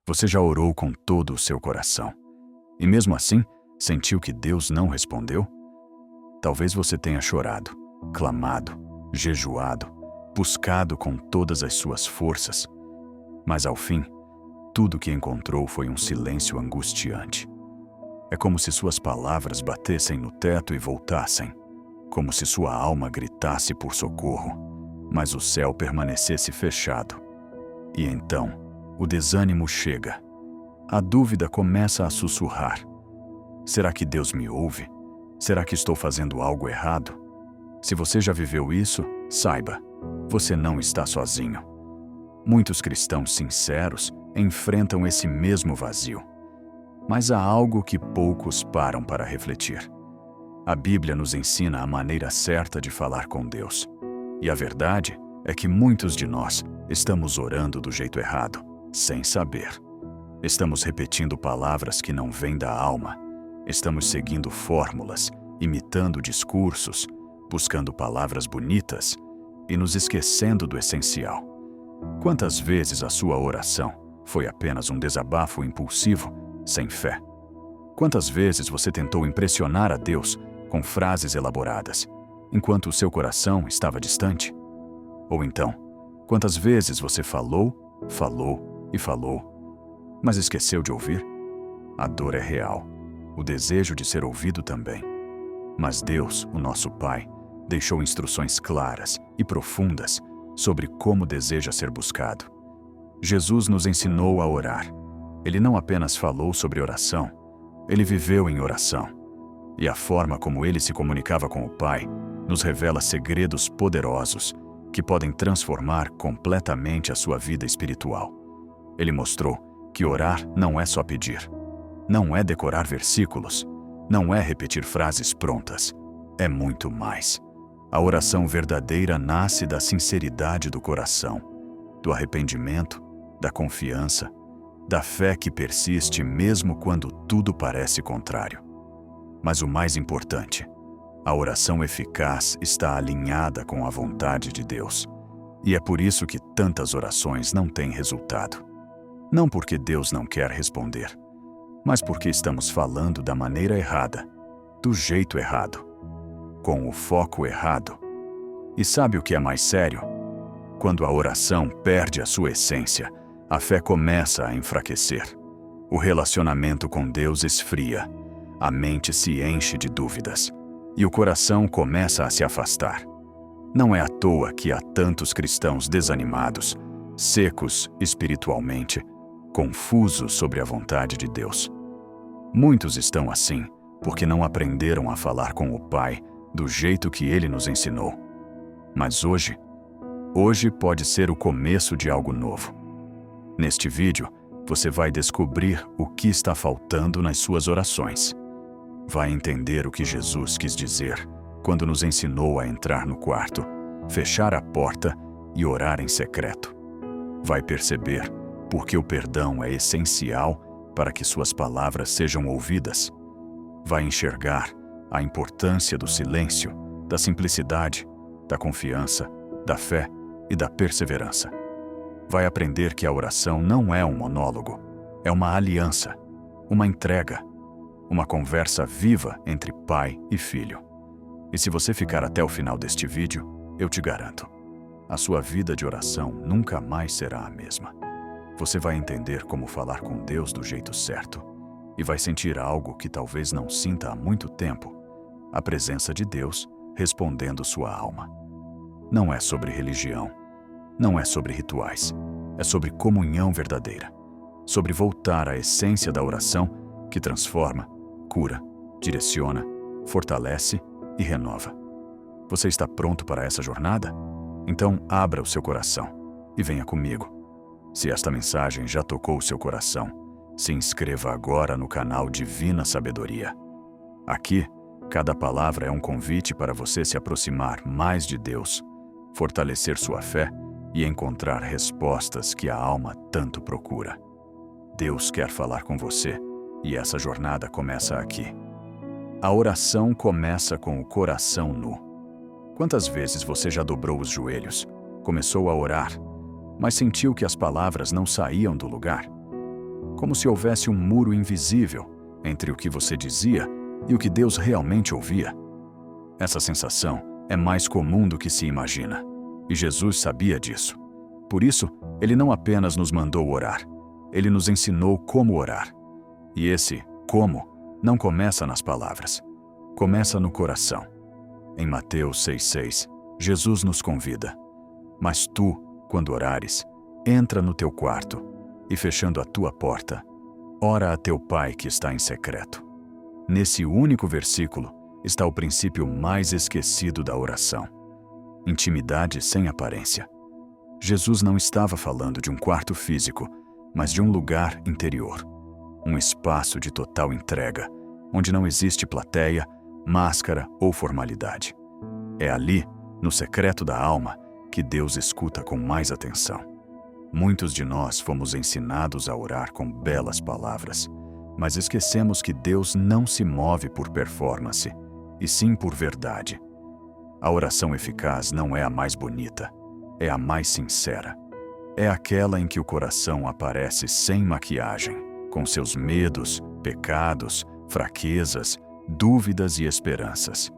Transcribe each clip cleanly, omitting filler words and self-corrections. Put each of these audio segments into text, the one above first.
Você já orou com todo o seu coração e mesmo assim sentiu que Deus não respondeu? Talvez você tenha chorado, clamado, jejuado, buscado com todas as suas forças, mas ao fim, tudo que encontrou foi um silêncio angustiante. É como se suas palavras batessem no teto e voltassem, como se sua alma gritasse por socorro, mas o céu permanecesse fechado. E então, o desânimo chega. A dúvida começa a sussurrar. Será que Deus me ouve? Será que estou fazendo algo errado? Se você já viveu isso, saiba, você não está sozinho. Muitos cristãos sinceros enfrentam esse mesmo vazio. Mas há algo que poucos param para refletir. A Bíblia nos ensina a maneira certa de falar com Deus. E a verdade é que muitos de nós estamos orando do jeito errado, sem saber. Estamos repetindo palavras que não vêm da alma. Estamos seguindo fórmulas, imitando discursos, buscando palavras bonitas e nos esquecendo do essencial. Quantas vezes a sua oração foi apenas um desabafo impulsivo, sem fé? Quantas vezes você tentou impressionar a Deus com frases elaboradas, enquanto o seu coração estava distante? Ou então, quantas vezes você falou, falou e falou, mas esqueceu de ouvir? A dor é real, o desejo de ser ouvido também. Mas Deus, o nosso Pai, deixou instruções claras e profundas sobre como deseja ser buscado. Jesus nos ensinou a orar. Ele não apenas falou sobre oração, ele viveu em oração. E a forma como ele se comunicava com o Pai nos revela segredos poderosos que podem transformar completamente a sua vida espiritual. Ele mostrou que orar não é só pedir, não é decorar versículos, não é repetir frases prontas, é muito mais. A oração verdadeira nasce da sinceridade do coração, do arrependimento, da confiança, da fé que persiste mesmo quando tudo parece contrário. Mas o mais importante, a oração eficaz está alinhada com a vontade de Deus. E é por isso que tantas orações não têm resultado. Não porque Deus não quer responder, mas porque estamos falando da maneira errada, do jeito errado, com o foco errado. E sabe o que é mais sério? Quando a oração perde a sua essência, a fé começa a enfraquecer. O relacionamento com Deus esfria, a mente se enche de dúvidas e o coração começa a se afastar. Não é à toa que há tantos cristãos desanimados, secos espiritualmente, confusos sobre a vontade de Deus. Muitos estão assim porque não aprenderam a falar com o Pai do jeito que Ele nos ensinou. Mas hoje pode ser o começo de algo novo. Neste vídeo, você vai descobrir o que está faltando nas suas orações. Vai entender o que Jesus quis dizer quando nos ensinou a entrar no quarto, fechar a porta e orar em secreto. Vai perceber por que o perdão é essencial para que suas palavras sejam ouvidas. Vai enxergar a importância do silêncio, da simplicidade, da confiança, da fé e da perseverança. Vai aprender que a oração não é um monólogo, é uma aliança, uma entrega, uma conversa viva entre pai e filho. E se você ficar até o final deste vídeo, eu te garanto, a sua vida de oração nunca mais será a mesma. Você vai entender como falar com Deus do jeito certo e vai sentir algo que talvez não sinta há muito tempo, a presença de Deus respondendo sua alma. Não é sobre religião, não é sobre rituais, é sobre comunhão verdadeira, sobre voltar à essência da oração que transforma, cura, direciona, fortalece e renova. Você está pronto para essa jornada? Então abra o seu coração e venha comigo. Se esta mensagem já tocou o seu coração, se inscreva agora no canal Divina Sabedoria. Aqui, cada palavra é um convite para você se aproximar mais de Deus, fortalecer sua fé e encontrar respostas que a alma tanto procura. Deus quer falar com você e essa jornada começa aqui. A oração começa com o coração nu. Quantas vezes você já dobrou os joelhos, começou a orar, mas sentiu que as palavras não saíam do lugar? como se houvesse um muro invisível entre o que você dizia e o que Deus realmente ouvia. Essa sensação é mais comum do que se imagina, e Jesus sabia disso. Por isso, ele não apenas nos mandou orar, ele nos ensinou como orar. E esse como não começa nas palavras, começa no coração. Em Mateus 6,6, Jesus nos convida: mas tu, quando orares, entra no teu quarto e, fechando a tua porta, ora a teu Pai que está em secreto. Nesse único versículo está o princípio mais esquecido da oração: intimidade sem aparência. Jesus não estava falando de um quarto físico, mas de um lugar interior, um espaço de total entrega, onde não existe plateia, máscara ou formalidade. É ali, no secreto da alma, que Deus escuta com mais atenção. Muitos de nós fomos ensinados a orar com belas palavras, mas esquecemos que Deus não se move por performance, e sim por verdade. A oração eficaz não é a mais bonita, é a mais sincera. É aquela em que o coração aparece sem maquiagem, com seus medos, pecados, fraquezas, dúvidas e esperanças.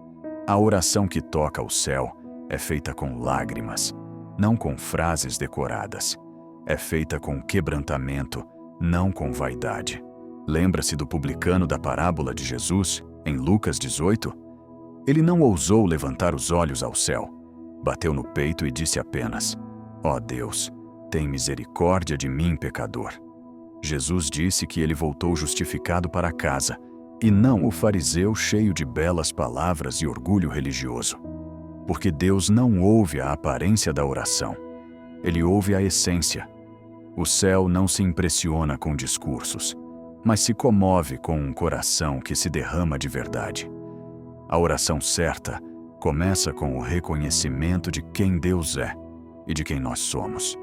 A oração que toca o céu é feita com lágrimas, não com frases decoradas. É feita com quebrantamento, não com vaidade. Lembra-se do publicano da parábola de Jesus, em Lucas 18? Ele não ousou levantar os olhos ao céu. Bateu no peito e disse apenas: ó Deus, tem misericórdia de mim, pecador. Jesus disse que ele voltou justificado para casa, e não o fariseu cheio de belas palavras e orgulho religioso. Porque Deus não ouve a aparência da oração. Ele ouve a essência. O céu não se impressiona com discursos, mas se comove com um coração que se derrama de verdade. A oração certa começa com o reconhecimento de quem Deus é e de quem nós somos.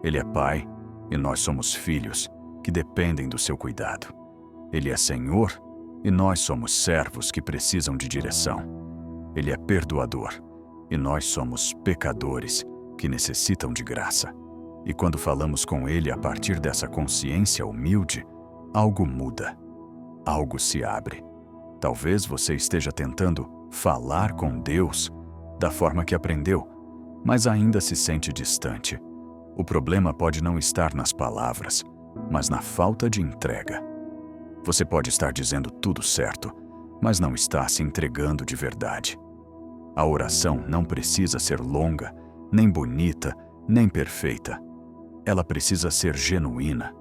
Ele é Pai e nós somos filhos que dependem do seu cuidado. Ele é Senhor e nós somos servos que precisam de direção. Ele é perdoador e nós somos pecadores que necessitam de graça. E quando falamos com Ele a partir dessa consciência humilde, algo muda, algo se abre. Talvez você esteja tentando falar com Deus da forma que aprendeu, mas ainda se sente distante. O problema pode não estar nas palavras, mas na falta de entrega. Você pode estar dizendo tudo certo, mas não está se entregando de verdade. A oração não precisa ser longa, nem bonita, nem perfeita. Ela precisa ser genuína.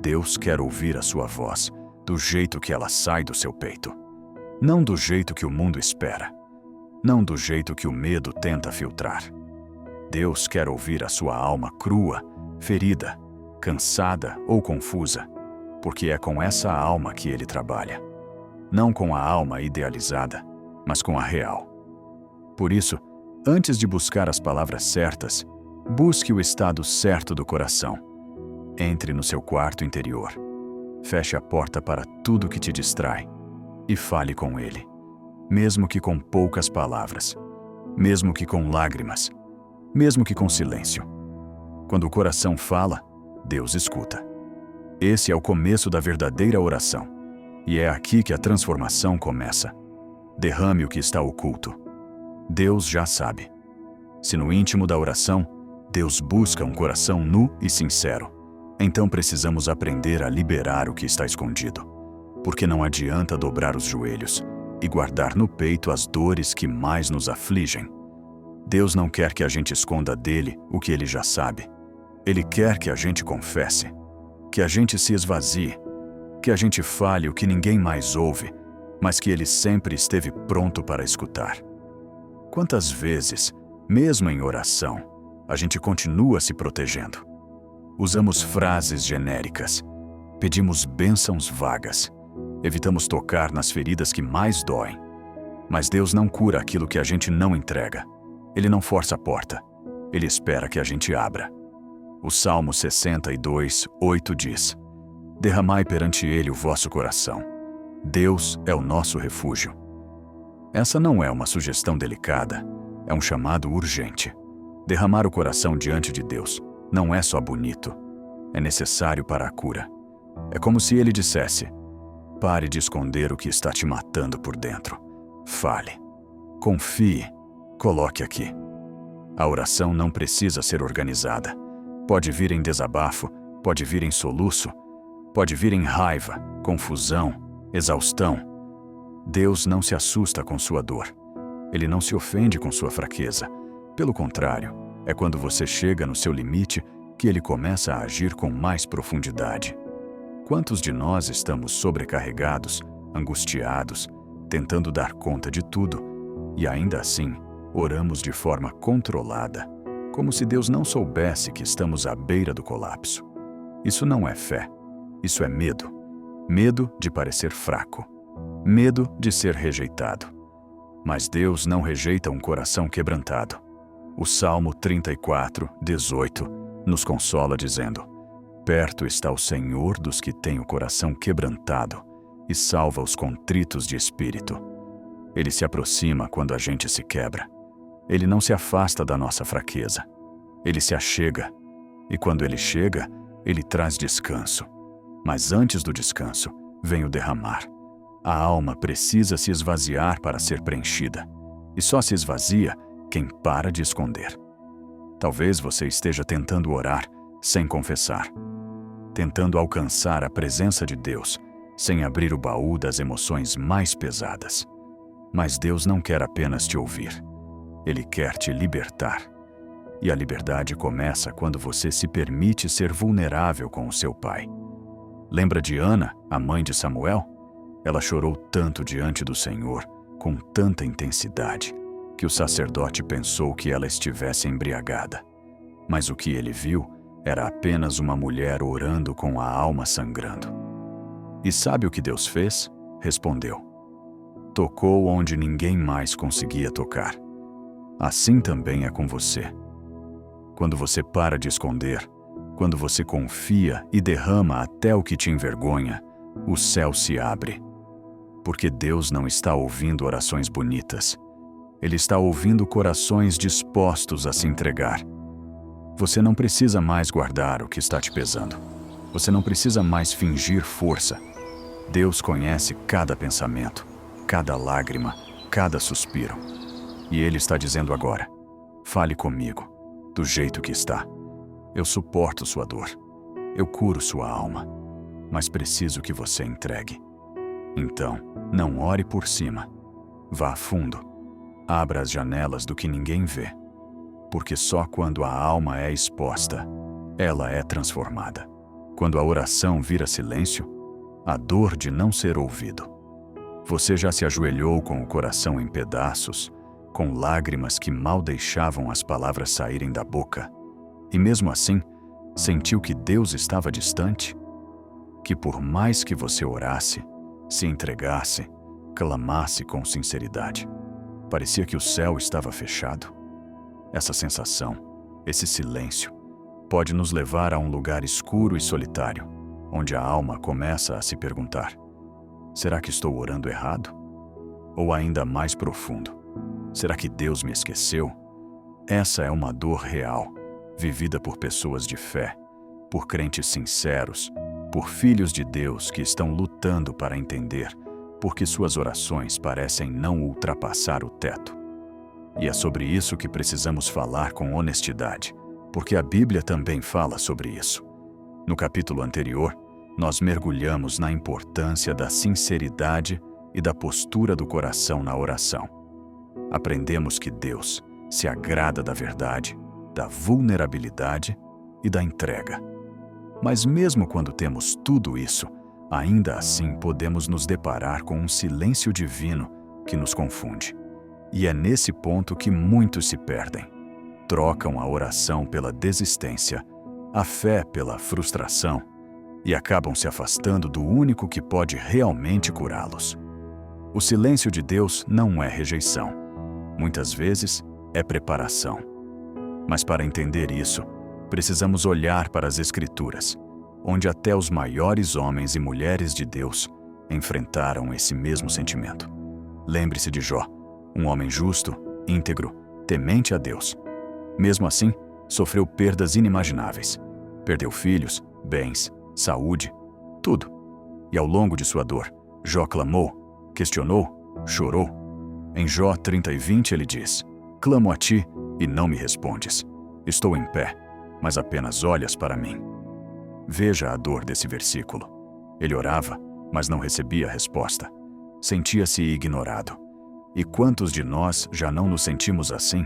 Deus quer ouvir a sua voz do jeito que ela sai do seu peito. Não do jeito que o mundo espera. Não do jeito que o medo tenta filtrar. Deus quer ouvir a sua alma crua, ferida, cansada ou confusa, porque é com essa alma que Ele trabalha. Não com a alma idealizada, mas com a real. Por isso, antes de buscar as palavras certas, busque o estado certo do coração. Entre no seu quarto interior. Feche a porta para tudo que te distrai e fale com Ele, mesmo que com poucas palavras, mesmo que com lágrimas, mesmo que com silêncio. Quando o coração fala, Deus escuta. Esse é o começo da verdadeira oração, e é aqui que a transformação começa. Derrame o que está oculto. Deus já sabe. Se no íntimo da oração, Deus busca um coração nu e sincero, então precisamos aprender a liberar o que está escondido, porque não adianta dobrar os joelhos e guardar no peito as dores que mais nos afligem. Deus não quer que a gente esconda dele o que ele já sabe. Ele quer que a gente confesse, que a gente se esvazie, que a gente fale o que ninguém mais ouve, mas que ele sempre esteve pronto para escutar. Quantas vezes, mesmo em oração, a gente continua se protegendo? Usamos frases genéricas, pedimos bênçãos vagas, evitamos tocar nas feridas que mais doem. Mas Deus não cura aquilo que a gente não entrega. Ele não força a porta, Ele espera que a gente abra. O Salmo 62:8 diz: derramai perante Ele o vosso coração. Deus é o nosso refúgio. Essa não é uma sugestão delicada, é um chamado urgente. Derramar o coração diante de Deus não é só bonito, é necessário para a cura. É como se ele dissesse: pare de esconder o que está te matando por dentro. Fale. Confie. Coloque aqui. A oração não precisa ser organizada. Pode vir em desabafo, pode vir em soluço, pode vir em raiva, confusão, exaustão. Deus não se assusta com sua dor. Ele não se ofende com sua fraqueza. Pelo contrário, é quando você chega no seu limite que ele começa a agir com mais profundidade. Quantos de nós estamos sobrecarregados, angustiados, tentando dar conta de tudo, e ainda assim oramos de forma controlada, como se Deus não soubesse que estamos à beira do colapso? Isso não é fé, isso é medo. Medo de parecer fraco. Medo de ser rejeitado. Mas Deus não rejeita um coração quebrantado. O Salmo 34, 18 nos consola dizendo: perto está o Senhor dos que têm o coração quebrantado e salva os contritos de espírito. Ele se aproxima quando a gente se quebra. Ele não se afasta da nossa fraqueza. Ele se achega. E quando ele chega, ele traz descanso. Mas antes do descanso, vem o derramar. A alma precisa se esvaziar para ser preenchida. E só se esvazia quem para de esconder. Talvez você esteja tentando orar sem confessar. Tentando alcançar a presença de Deus sem abrir o baú das emoções mais pesadas. Mas Deus não quer apenas te ouvir. Ele quer te libertar. E a liberdade começa quando você se permite ser vulnerável com o seu pai. Lembra de Ana, a mãe de Samuel? Ela chorou tanto diante do Senhor, com tanta intensidade, que o sacerdote pensou que ela estivesse embriagada. Mas o que ele viu era apenas uma mulher orando com a alma sangrando. E sabe o que Deus fez? Respondeu: tocou onde ninguém mais conseguia tocar. Assim também é com você. Quando você para de esconder, quando você confia e derrama até o que te envergonha, o céu se abre. Porque Deus não está ouvindo orações bonitas. Ele está ouvindo corações dispostos a se entregar. Você não precisa mais guardar o que está te pesando. Você não precisa mais fingir força. Deus conhece cada pensamento, cada lágrima, cada suspiro. E Ele está dizendo agora: fale comigo, do jeito que está. Eu suporto sua dor. Eu curo sua alma. Mas preciso que você entregue. Então, não ore por cima. Vá a fundo. Abra as janelas do que ninguém vê. Porque só quando a alma é exposta, ela é transformada. Quando a oração vira silêncio, a dor de não ser ouvido. Você já se ajoelhou com o coração em pedaços, com lágrimas que mal deixavam as palavras saírem da boca, e mesmo assim, sentiu que Deus estava distante? Que por mais que você orasse, se entregasse, clamasse com sinceridade, parecia que o céu estava fechado? Essa sensação, esse silêncio, pode nos levar a um lugar escuro e solitário, onde a alma começa a se perguntar: será que estou orando errado? Ou ainda mais profundo: será que Deus me esqueceu? Essa é uma dor real, vivida por pessoas de fé, por crentes sinceros, por filhos de Deus que estão lutando para entender porque suas orações parecem não ultrapassar o teto. E é sobre isso que precisamos falar com honestidade, porque a Bíblia também fala sobre isso. No capítulo anterior, nós mergulhamos na importância da sinceridade e da postura do coração na oração. Aprendemos que Deus se agrada da verdade, da vulnerabilidade e da entrega. Mas mesmo quando temos tudo isso, ainda assim podemos nos deparar com um silêncio divino que nos confunde. E é nesse ponto que muitos se perdem. Trocam a oração pela desistência, a fé pela frustração, e acabam se afastando do único que pode realmente curá-los. O silêncio de Deus não é rejeição. Muitas vezes é preparação. Mas para entender isso, precisamos olhar para as Escrituras, onde até os maiores homens e mulheres de Deus enfrentaram esse mesmo sentimento. Lembre-se de Jó, um homem justo, íntegro, temente a Deus. Mesmo assim, sofreu perdas inimagináveis. Perdeu filhos, bens, saúde. tudo. E ao longo de sua dor, Jó clamou, questionou, chorou. Em Jó 30:20 ele diz: clamo a ti e não me respondes. Estou em pé, mas apenas olhas para mim. Veja a dor desse versículo. Ele orava, mas não recebia resposta. Sentia-se ignorado. E quantos de nós já não nos sentimos assim?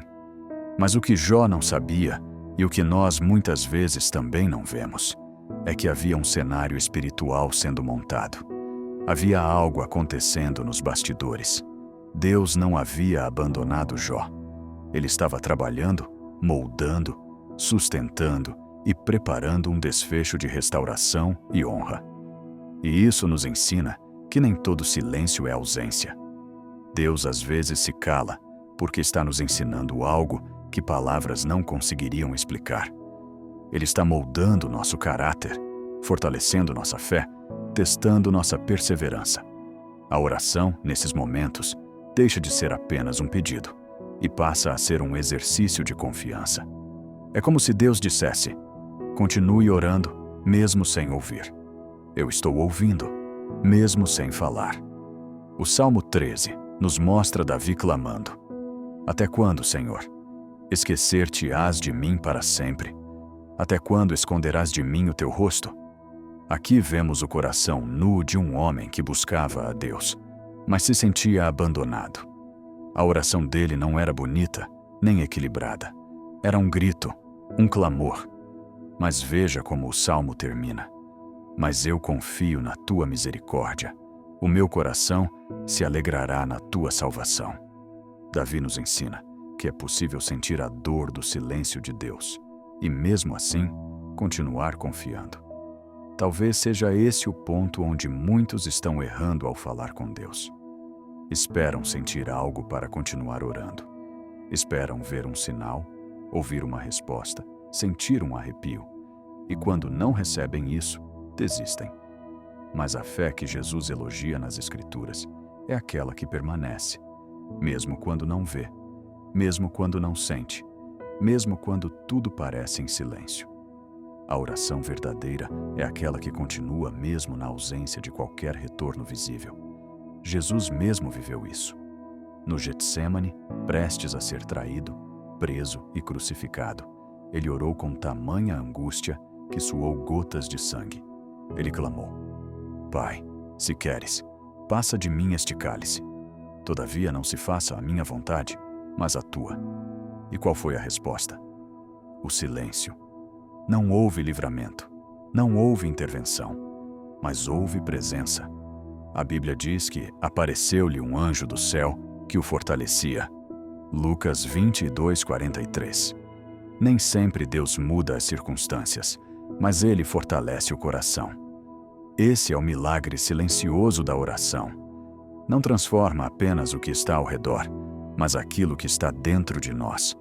Mas o que Jó não sabia, e o que nós muitas vezes também não vemos, é que havia um cenário espiritual sendo montado. Havia algo acontecendo nos bastidores. Deus não havia abandonado Jó. Ele estava trabalhando, moldando, sustentando e preparando um desfecho de restauração e honra. E isso nos ensina que nem todo silêncio é ausência. Deus às vezes se cala porque está nos ensinando algo que palavras não conseguiriam explicar. Ele está moldando nosso caráter, fortalecendo nossa fé, testando nossa perseverança. A oração, nesses momentos, deixa de ser apenas um pedido e passa a ser um exercício de confiança. É como se Deus dissesse: continue orando, mesmo sem ouvir. Eu estou ouvindo, mesmo sem falar. O Salmo 13 nos mostra Davi clamando: até quando, Senhor? Esquecer-te-ás de mim para sempre? Até quando esconderás de mim o teu rosto? Aqui vemos o coração nu de um homem que buscava a Deus, mas se sentia abandonado. A oração dele não era bonita, nem equilibrada. Era um grito, um clamor. Mas veja como o salmo termina: mas eu confio na tua misericórdia. O meu coração se alegrará na tua salvação. Davi nos ensina que é possível sentir a dor do silêncio de Deus e, mesmo assim, continuar confiando. Talvez seja esse o ponto onde muitos estão errando ao falar com Deus. Esperam sentir algo para continuar orando. Esperam ver um sinal, ouvir uma resposta, sentir um arrepio. E quando não recebem isso, desistem. Mas a fé que Jesus elogia nas Escrituras é aquela que permanece, mesmo quando não vê, mesmo quando não sente, mesmo quando tudo parece em silêncio. A oração verdadeira é aquela que continua mesmo na ausência de qualquer retorno visível. Jesus mesmo viveu isso. No Getsêmani, prestes a ser traído, preso e crucificado, ele orou com tamanha angústia que suou gotas de sangue. Ele clamou: Pai, se queres, passa de mim este cálice. Todavia não se faça a minha vontade, mas a tua. E qual foi a resposta? O silêncio. Não houve livramento, não houve intervenção, mas houve presença. A Bíblia diz que apareceu-lhe um anjo do céu que o fortalecia. Lucas 22:43. Nem sempre Deus muda as circunstâncias, mas Ele fortalece o coração. Esse é o milagre silencioso da oração. Não transforma apenas o que está ao redor, mas aquilo que está dentro de nós.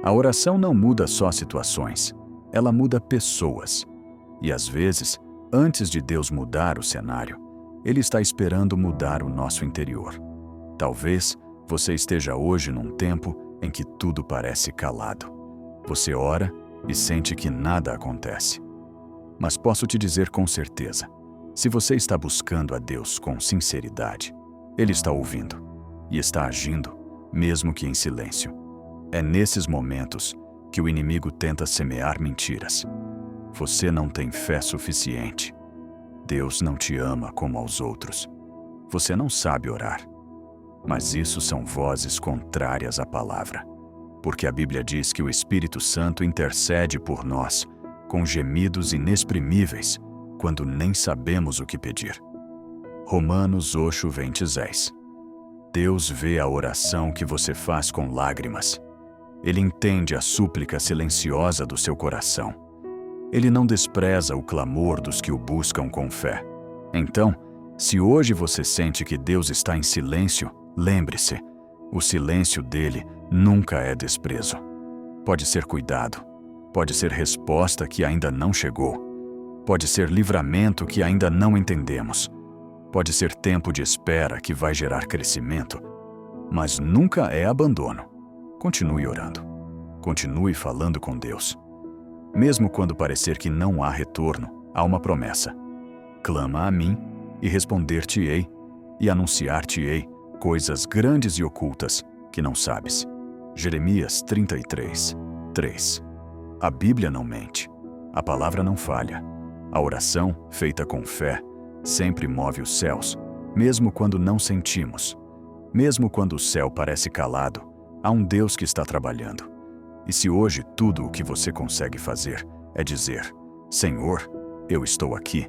A oração não muda só situações, ela muda pessoas. E às vezes, antes de Deus mudar o cenário, Ele está esperando mudar o nosso interior. Talvez você esteja hoje num tempo em que tudo parece calado. Você ora e sente que nada acontece. Mas posso te dizer com certeza, se você está buscando a Deus com sinceridade, Ele está ouvindo e está agindo, mesmo que em silêncio. É nesses momentos que o inimigo tenta semear mentiras. Você não tem fé suficiente. Deus não te ama como aos outros. Você não sabe orar. Mas isso são vozes contrárias à palavra, porque a Bíblia diz que o Espírito Santo intercede por nós com gemidos inexprimíveis quando nem sabemos o que pedir. Romanos 8:20. Deus vê a oração que você faz com lágrimas. Ele entende a súplica silenciosa do seu coração. Ele não despreza o clamor dos que o buscam com fé. Então, se hoje você sente que Deus está em silêncio, lembre-se, o silêncio dele nunca é desprezo. Pode ser cuidado, pode ser resposta que ainda não chegou, pode ser livramento que ainda não entendemos, pode ser tempo de espera que vai gerar crescimento, mas nunca é abandono. Continue orando, continue falando com Deus. Mesmo quando parecer que não há retorno, há uma promessa. Clama a mim, e responder-te-ei, e anunciar-te-ei coisas grandes e ocultas que não sabes. Jeremias 33, 3. A Bíblia não mente. A palavra não falha. A oração, feita com fé, sempre move os céus, mesmo quando não sentimos. Mesmo quando o céu parece calado, há um Deus que está trabalhando. E se hoje tudo o que você consegue fazer é dizer: Senhor, eu estou aqui,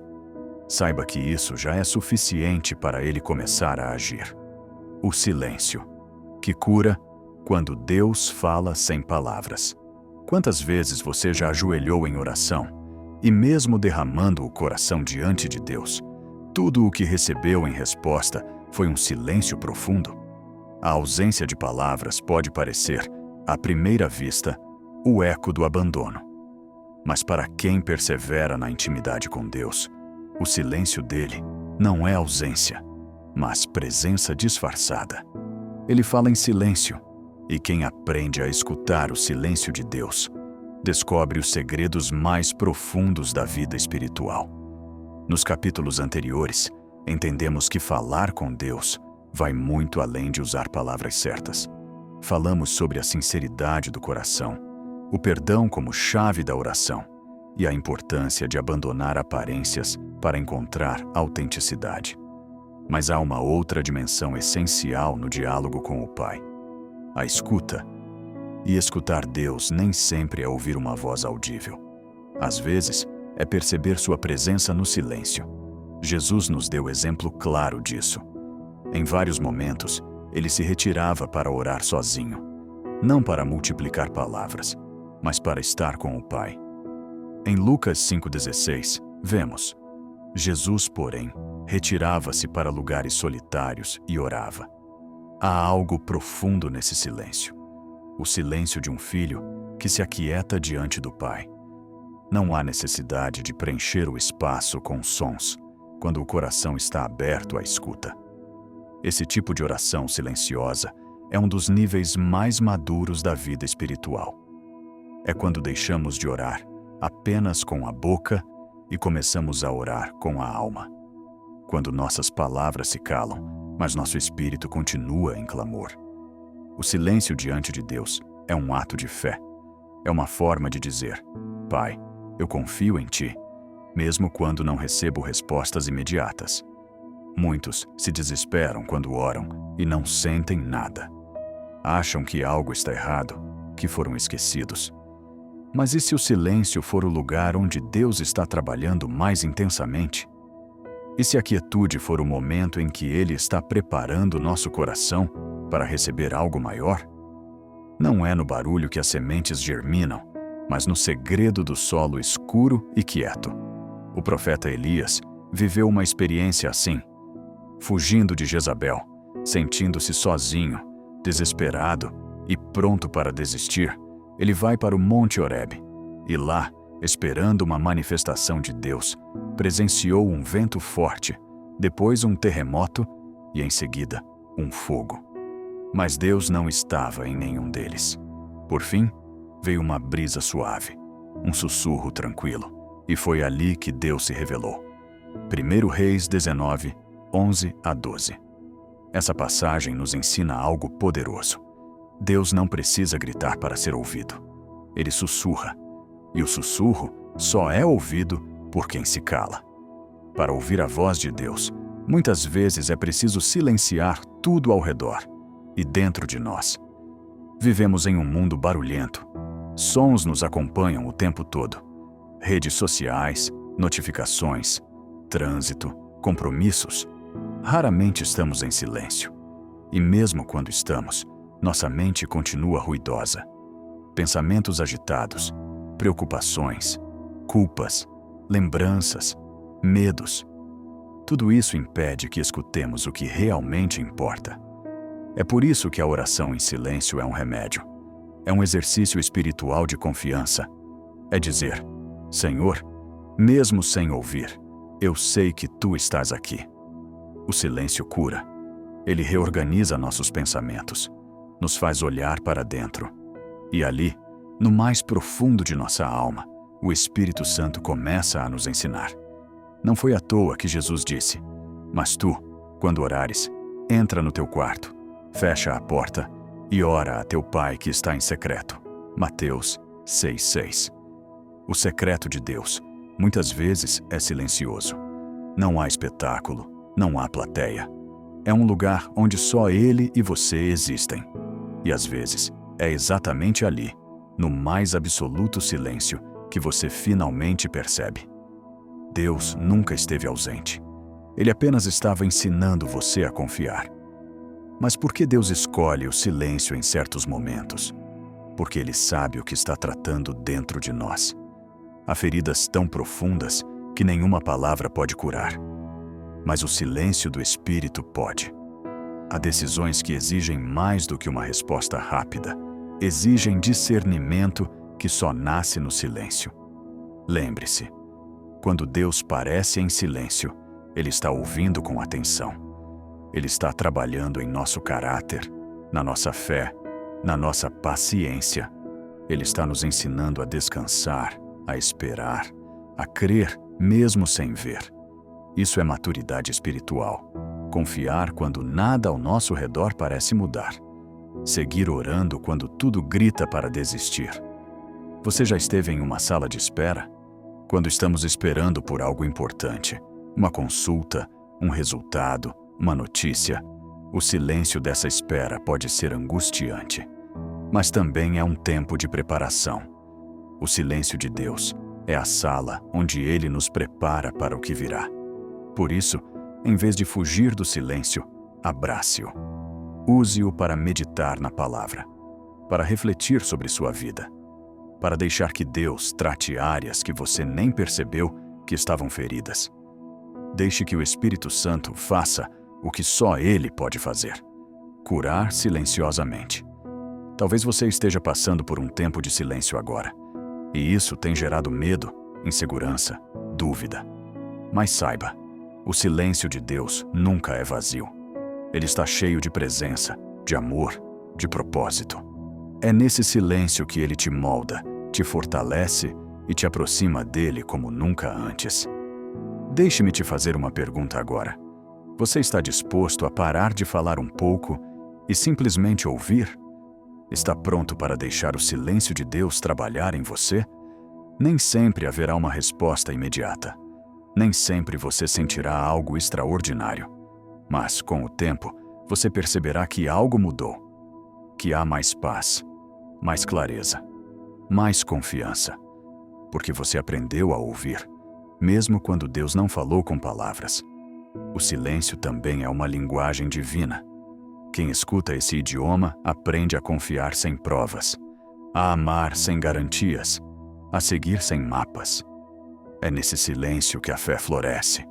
saiba que isso já é suficiente para Ele começar a agir. O silêncio, que cura quando Deus fala sem palavras. Quantas vezes você já ajoelhou em oração e, mesmo derramando o coração diante de Deus, tudo o que recebeu em resposta foi um silêncio profundo? A ausência de palavras pode parecer, à primeira vista, o eco do abandono. Mas para quem persevera na intimidade com Deus, o silêncio dele não é ausência, mas presença disfarçada. Ele fala em silêncio, e quem aprende a escutar o silêncio de Deus, descobre os segredos mais profundos da vida espiritual. Nos capítulos anteriores, entendemos que falar com Deus vai muito além de usar palavras certas. Falamos sobre a sinceridade do coração, o perdão como chave da oração e a importância de abandonar aparências para encontrar autenticidade. Mas há uma outra dimensão essencial no diálogo com o Pai: a escuta. E escutar Deus nem sempre é ouvir uma voz audível. Às vezes, é perceber sua presença no silêncio. Jesus nos deu exemplo claro disso. Em vários momentos, ele se retirava para orar sozinho, não para multiplicar palavras, mas para estar com o Pai. Em Lucas 5,16, vemos: Jesus, porém, retirava-se para lugares solitários e orava. Há algo profundo nesse silêncio. O silêncio de um filho que se aquieta diante do Pai. Não há necessidade de preencher o espaço com sons, quando o coração está aberto à escuta. Esse tipo de oração silenciosa é um dos níveis mais maduros da vida espiritual. É quando deixamos de orar apenas com a boca e começamos a orar com a alma. Quando nossas palavras se calam, mas nosso espírito continua em clamor. O silêncio diante de Deus é um ato de fé. É uma forma de dizer: Pai, eu confio em Ti, mesmo quando não recebo respostas imediatas. Muitos se desesperam quando oram e não sentem nada. Acham que algo está errado, que foram esquecidos. Mas e se o silêncio for o lugar onde Deus está trabalhando mais intensamente? E se a quietude for o momento em que Ele está preparando nosso coração para receber algo maior? Não é no barulho que as sementes germinam, mas no segredo do solo escuro e quieto. O profeta Elias viveu uma experiência assim. Fugindo de Jezabel, sentindo-se sozinho, desesperado e pronto para desistir, ele vai para o Monte Horebe e lá, esperando uma manifestação de Deus, presenciou um vento forte, depois um terremoto e, em seguida, um fogo. Mas Deus não estava em nenhum deles. Por fim, veio uma brisa suave, um sussurro tranquilo, e foi ali que Deus se revelou. 1 Reis 19, 11 a 12. Essa passagem nos ensina algo poderoso. Deus não precisa gritar para ser ouvido. Ele sussurra. E o sussurro só é ouvido por quem se cala. Para ouvir a voz de Deus, muitas vezes é preciso silenciar tudo ao redor e dentro de nós. Vivemos em um mundo barulhento. Sons nos acompanham o tempo todo. Redes sociais, notificações, trânsito, compromissos. Raramente estamos em silêncio. E mesmo quando estamos, nossa mente continua ruidosa. Pensamentos agitados, preocupações, culpas, lembranças, medos. Tudo isso impede que escutemos o que realmente importa. É por isso que a oração em silêncio é um remédio. É um exercício espiritual de confiança. É dizer: Senhor, mesmo sem ouvir, eu sei que Tu estás aqui. O silêncio cura. Ele reorganiza nossos pensamentos, nos faz olhar para dentro. E ali, no mais profundo de nossa alma, o Espírito Santo começa a nos ensinar. Não foi à toa que Jesus disse: "Mas tu, quando orares, entra no teu quarto, fecha a porta e ora a teu Pai que está em secreto." Mateus 6:6. O secreto de Deus, muitas vezes, é silencioso. Não há espetáculo, não há plateia. É um lugar onde só Ele e você existem. E às vezes, é exatamente ali, no mais absoluto silêncio, que você finalmente percebe: Deus nunca esteve ausente. Ele apenas estava ensinando você a confiar. Mas por que Deus escolhe o silêncio em certos momentos? Porque Ele sabe o que está tratando dentro de nós. Há feridas tão profundas que nenhuma palavra pode curar. Mas o silêncio do Espírito pode. Há decisões que exigem mais do que uma resposta rápida. Exigem discernimento que só nasce no silêncio. Lembre-se, quando Deus parece em silêncio, Ele está ouvindo com atenção. Ele está trabalhando em nosso caráter, na nossa fé, na nossa paciência. Ele está nos ensinando a descansar, a esperar, a crer mesmo sem ver. Isso é maturidade espiritual. Confiar quando nada ao nosso redor parece mudar. Seguir orando quando tudo grita para desistir. Você já esteve em uma sala de espera? Quando estamos esperando por algo importante, uma consulta, um resultado, uma notícia, o silêncio dessa espera pode ser angustiante. Mas também é um tempo de preparação. O silêncio de Deus é a sala onde Ele nos prepara para o que virá. Por isso, em vez de fugir do silêncio, abrace-o. Use-o para meditar na palavra, para refletir sobre sua vida, para deixar que Deus trate áreas que você nem percebeu que estavam feridas. Deixe que o Espírito Santo faça o que só Ele pode fazer: curar silenciosamente. Talvez você esteja passando por um tempo de silêncio agora, e isso tem gerado medo, insegurança, dúvida. Mas saiba, o silêncio de Deus nunca é vazio. Ele está cheio de presença, de amor, de propósito. É nesse silêncio que Ele te molda, te fortalece e te aproxima dele como nunca antes. Deixe-me te fazer uma pergunta agora. Você está disposto a parar de falar um pouco e simplesmente ouvir? Está pronto para deixar o silêncio de Deus trabalhar em você? Nem sempre haverá uma resposta imediata. Nem sempre você sentirá algo extraordinário. Mas, com o tempo, você perceberá que algo mudou. Que há mais paz, mais clareza, mais confiança. Porque você aprendeu a ouvir, mesmo quando Deus não falou com palavras. O silêncio também é uma linguagem divina. Quem escuta esse idioma aprende a confiar sem provas, a amar sem garantias, a seguir sem mapas. É nesse silêncio que a fé floresce,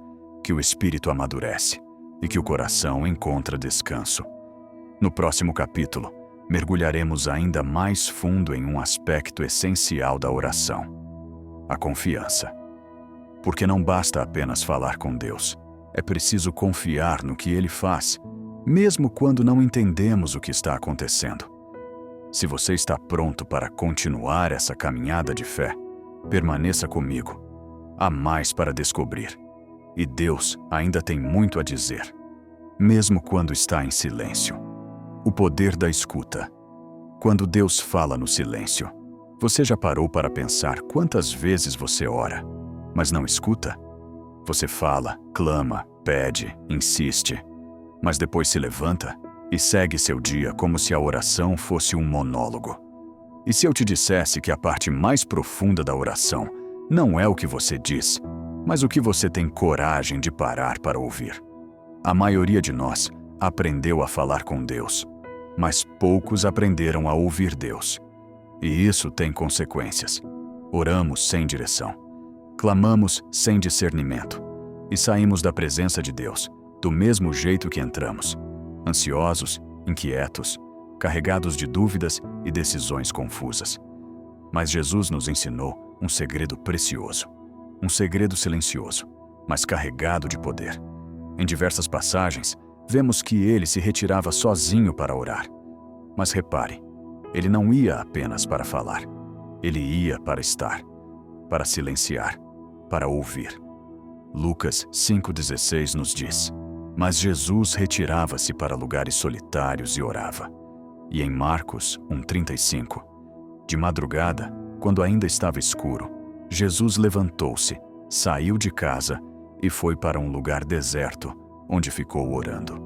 que o espírito amadurece e que o coração encontra descanso. No próximo capítulo, mergulharemos ainda mais fundo em um aspecto essencial da oração: a confiança. Porque não basta apenas falar com Deus, é preciso confiar no que Ele faz, mesmo quando não entendemos o que está acontecendo. Se você está pronto para continuar essa caminhada de fé, permaneça comigo. Há mais para descobrir. E Deus ainda tem muito a dizer, mesmo quando está em silêncio. O poder da escuta. Quando Deus fala no silêncio, você já parou para pensar quantas vezes você ora, mas não escuta? Você fala, clama, pede, insiste, mas depois se levanta e segue seu dia como se a oração fosse um monólogo. E se eu te dissesse que a parte mais profunda da oração não é o que você diz, mas o que você tem coragem de parar para ouvir? A maioria de nós aprendeu a falar com Deus, mas poucos aprenderam a ouvir Deus. E isso tem consequências. Oramos sem direção, clamamos sem discernimento e saímos da presença de Deus do mesmo jeito que entramos, ansiosos, inquietos, carregados de dúvidas e decisões confusas. Mas Jesus nos ensinou um segredo precioso, um segredo silencioso, mas carregado de poder. Em diversas passagens, vemos que ele se retirava sozinho para orar. Mas repare, ele não ia apenas para falar. Ele ia para estar, para silenciar, para ouvir. Lucas 5,16 nos diz: mas Jesus retirava-se para lugares solitários e orava. E em Marcos 1,35, de madrugada, quando ainda estava escuro, Jesus levantou-se, saiu de casa e foi para um lugar deserto, onde ficou orando.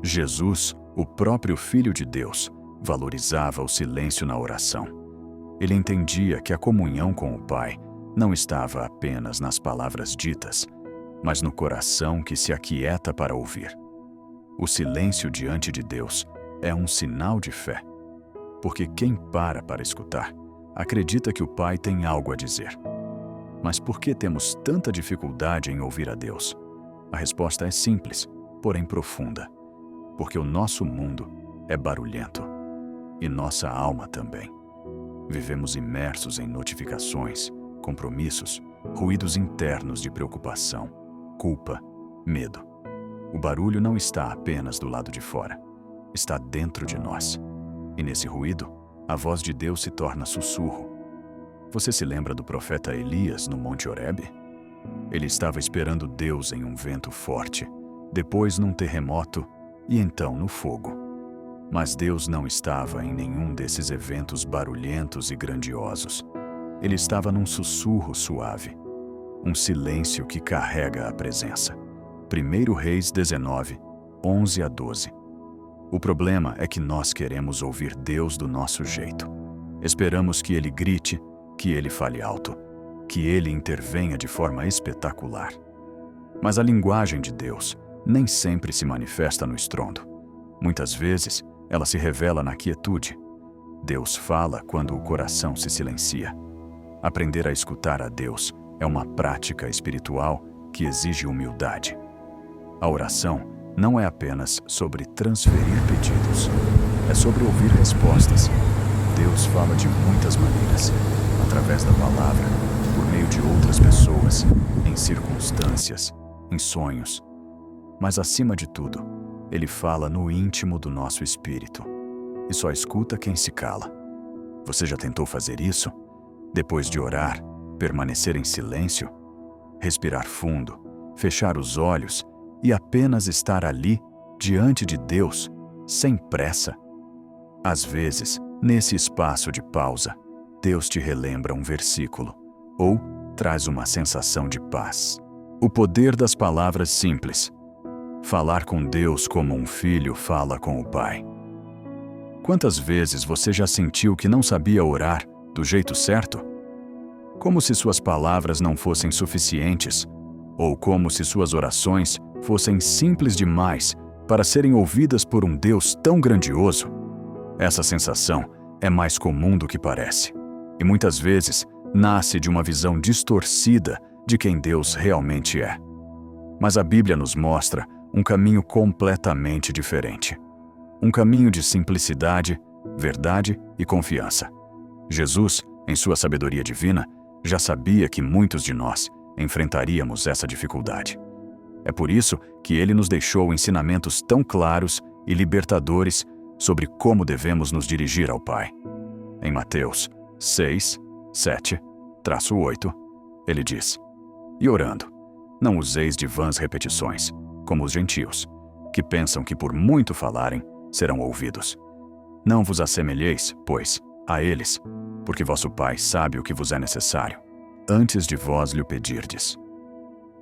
Jesus, o próprio Filho de Deus, valorizava o silêncio na oração. Ele entendia que a comunhão com o Pai não estava apenas nas palavras ditas, mas no coração que se aquieta para ouvir. O silêncio diante de Deus é um sinal de fé, porque quem para escutar acredita que o Pai tem algo a dizer. Mas por que temos tanta dificuldade em ouvir a Deus? A resposta é simples, porém profunda. Porque o nosso mundo é barulhento e nossa alma também. Vivemos imersos em notificações, compromissos, ruídos internos de preocupação, culpa, medo. O barulho não está apenas do lado de fora, está dentro de nós. E nesse ruído, a voz de Deus se torna sussurro. Você se lembra do profeta Elias no Monte Horebe? Ele estava esperando Deus em um vento forte, depois num terremoto e então no fogo. Mas Deus não estava em nenhum desses eventos barulhentos e grandiosos. Ele estava num sussurro suave, um silêncio que carrega a presença. 1 Reis 19, 11 a 12. O problema é que nós queremos ouvir Deus do nosso jeito. Esperamos que Ele grite, que Ele fale alto, que Ele intervenha de forma espetacular. Mas a linguagem de Deus nem sempre se manifesta no estrondo. Muitas vezes, ela se revela na quietude. Deus fala quando o coração se silencia. Aprender a escutar a Deus é uma prática espiritual que exige humildade. A oração não é apenas sobre transferir pedidos, é sobre ouvir respostas. Deus fala de muitas maneiras, através da palavra, por meio de outras pessoas, em circunstâncias, em sonhos. Mas acima de tudo, Ele fala no íntimo do nosso espírito, e só escuta quem se cala. Você já tentou fazer isso? Depois de orar, permanecer em silêncio, respirar fundo, fechar os olhos e apenas estar ali, diante de Deus, sem pressa? Às vezes, nesse espaço de pausa, Deus te relembra um versículo ou traz uma sensação de paz. O poder das palavras simples. Falar com Deus como um filho fala com o Pai. Quantas vezes você já sentiu que não sabia orar do jeito certo? Como se suas palavras não fossem suficientes, ou como se suas orações fossem simples demais para serem ouvidas por um Deus tão grandioso? Essa sensação é mais comum do que parece, e muitas vezes nasce de uma visão distorcida de quem Deus realmente é. Mas a Bíblia nos mostra um caminho completamente diferente. Um caminho de simplicidade, verdade e confiança. Jesus, em sua sabedoria divina, já sabia que muitos de nós enfrentaríamos essa dificuldade. É por isso que Ele nos deixou ensinamentos tão claros e libertadores sobre como devemos nos dirigir ao Pai. Em Mateus 6, 7-8, Ele diz: E orando, não useis de vãs repetições, como os gentios, que pensam que por muito falarem, serão ouvidos. Não vos assemelheis, pois, a eles, porque vosso Pai sabe o que vos é necessário, antes de vós lhe o pedirdes.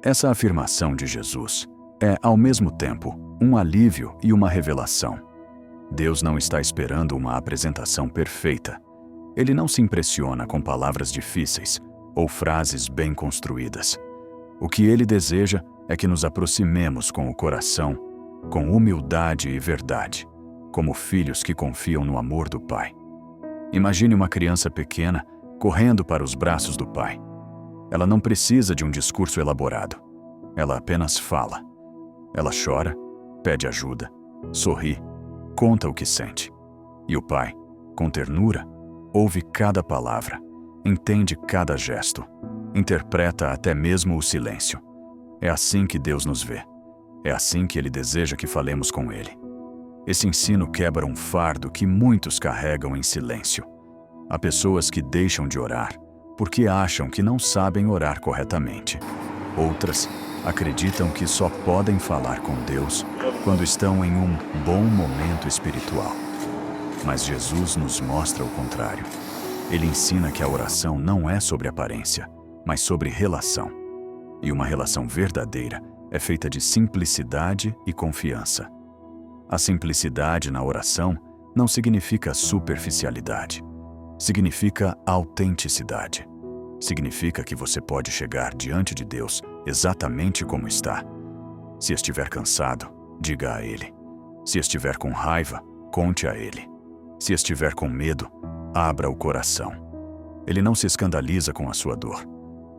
Essa afirmação de Jesus é, ao mesmo tempo, um alívio e uma revelação. Deus não está esperando uma apresentação perfeita. Ele não se impressiona com palavras difíceis ou frases bem construídas. O que Ele deseja é que nos aproximemos com o coração, com humildade e verdade, como filhos que confiam no amor do Pai. Imagine uma criança pequena correndo para os braços do Pai. Ela não precisa de um discurso elaborado. Ela apenas fala. Ela chora, pede ajuda, sorri, conta o que sente. E o Pai, com ternura, ouve cada palavra, entende cada gesto, interpreta até mesmo o silêncio. É assim que Deus nos vê. É assim que Ele deseja que falemos com Ele. Esse ensino quebra um fardo que muitos carregam em silêncio. Há pessoas que deixam de orar porque acham que não sabem orar corretamente. Outras acreditam que só podem falar com Deus quando estão em um bom momento espiritual. Mas Jesus nos mostra o contrário. Ele ensina que a oração não é sobre aparência, mas sobre relação. E uma relação verdadeira é feita de simplicidade e confiança. A simplicidade na oração não significa superficialidade. Significa autenticidade. Significa que você pode chegar diante de Deus exatamente como está. Se estiver cansado, diga a Ele. Se estiver com raiva, conte a Ele. Se estiver com medo, abra o coração. Ele não se escandaliza com a sua dor.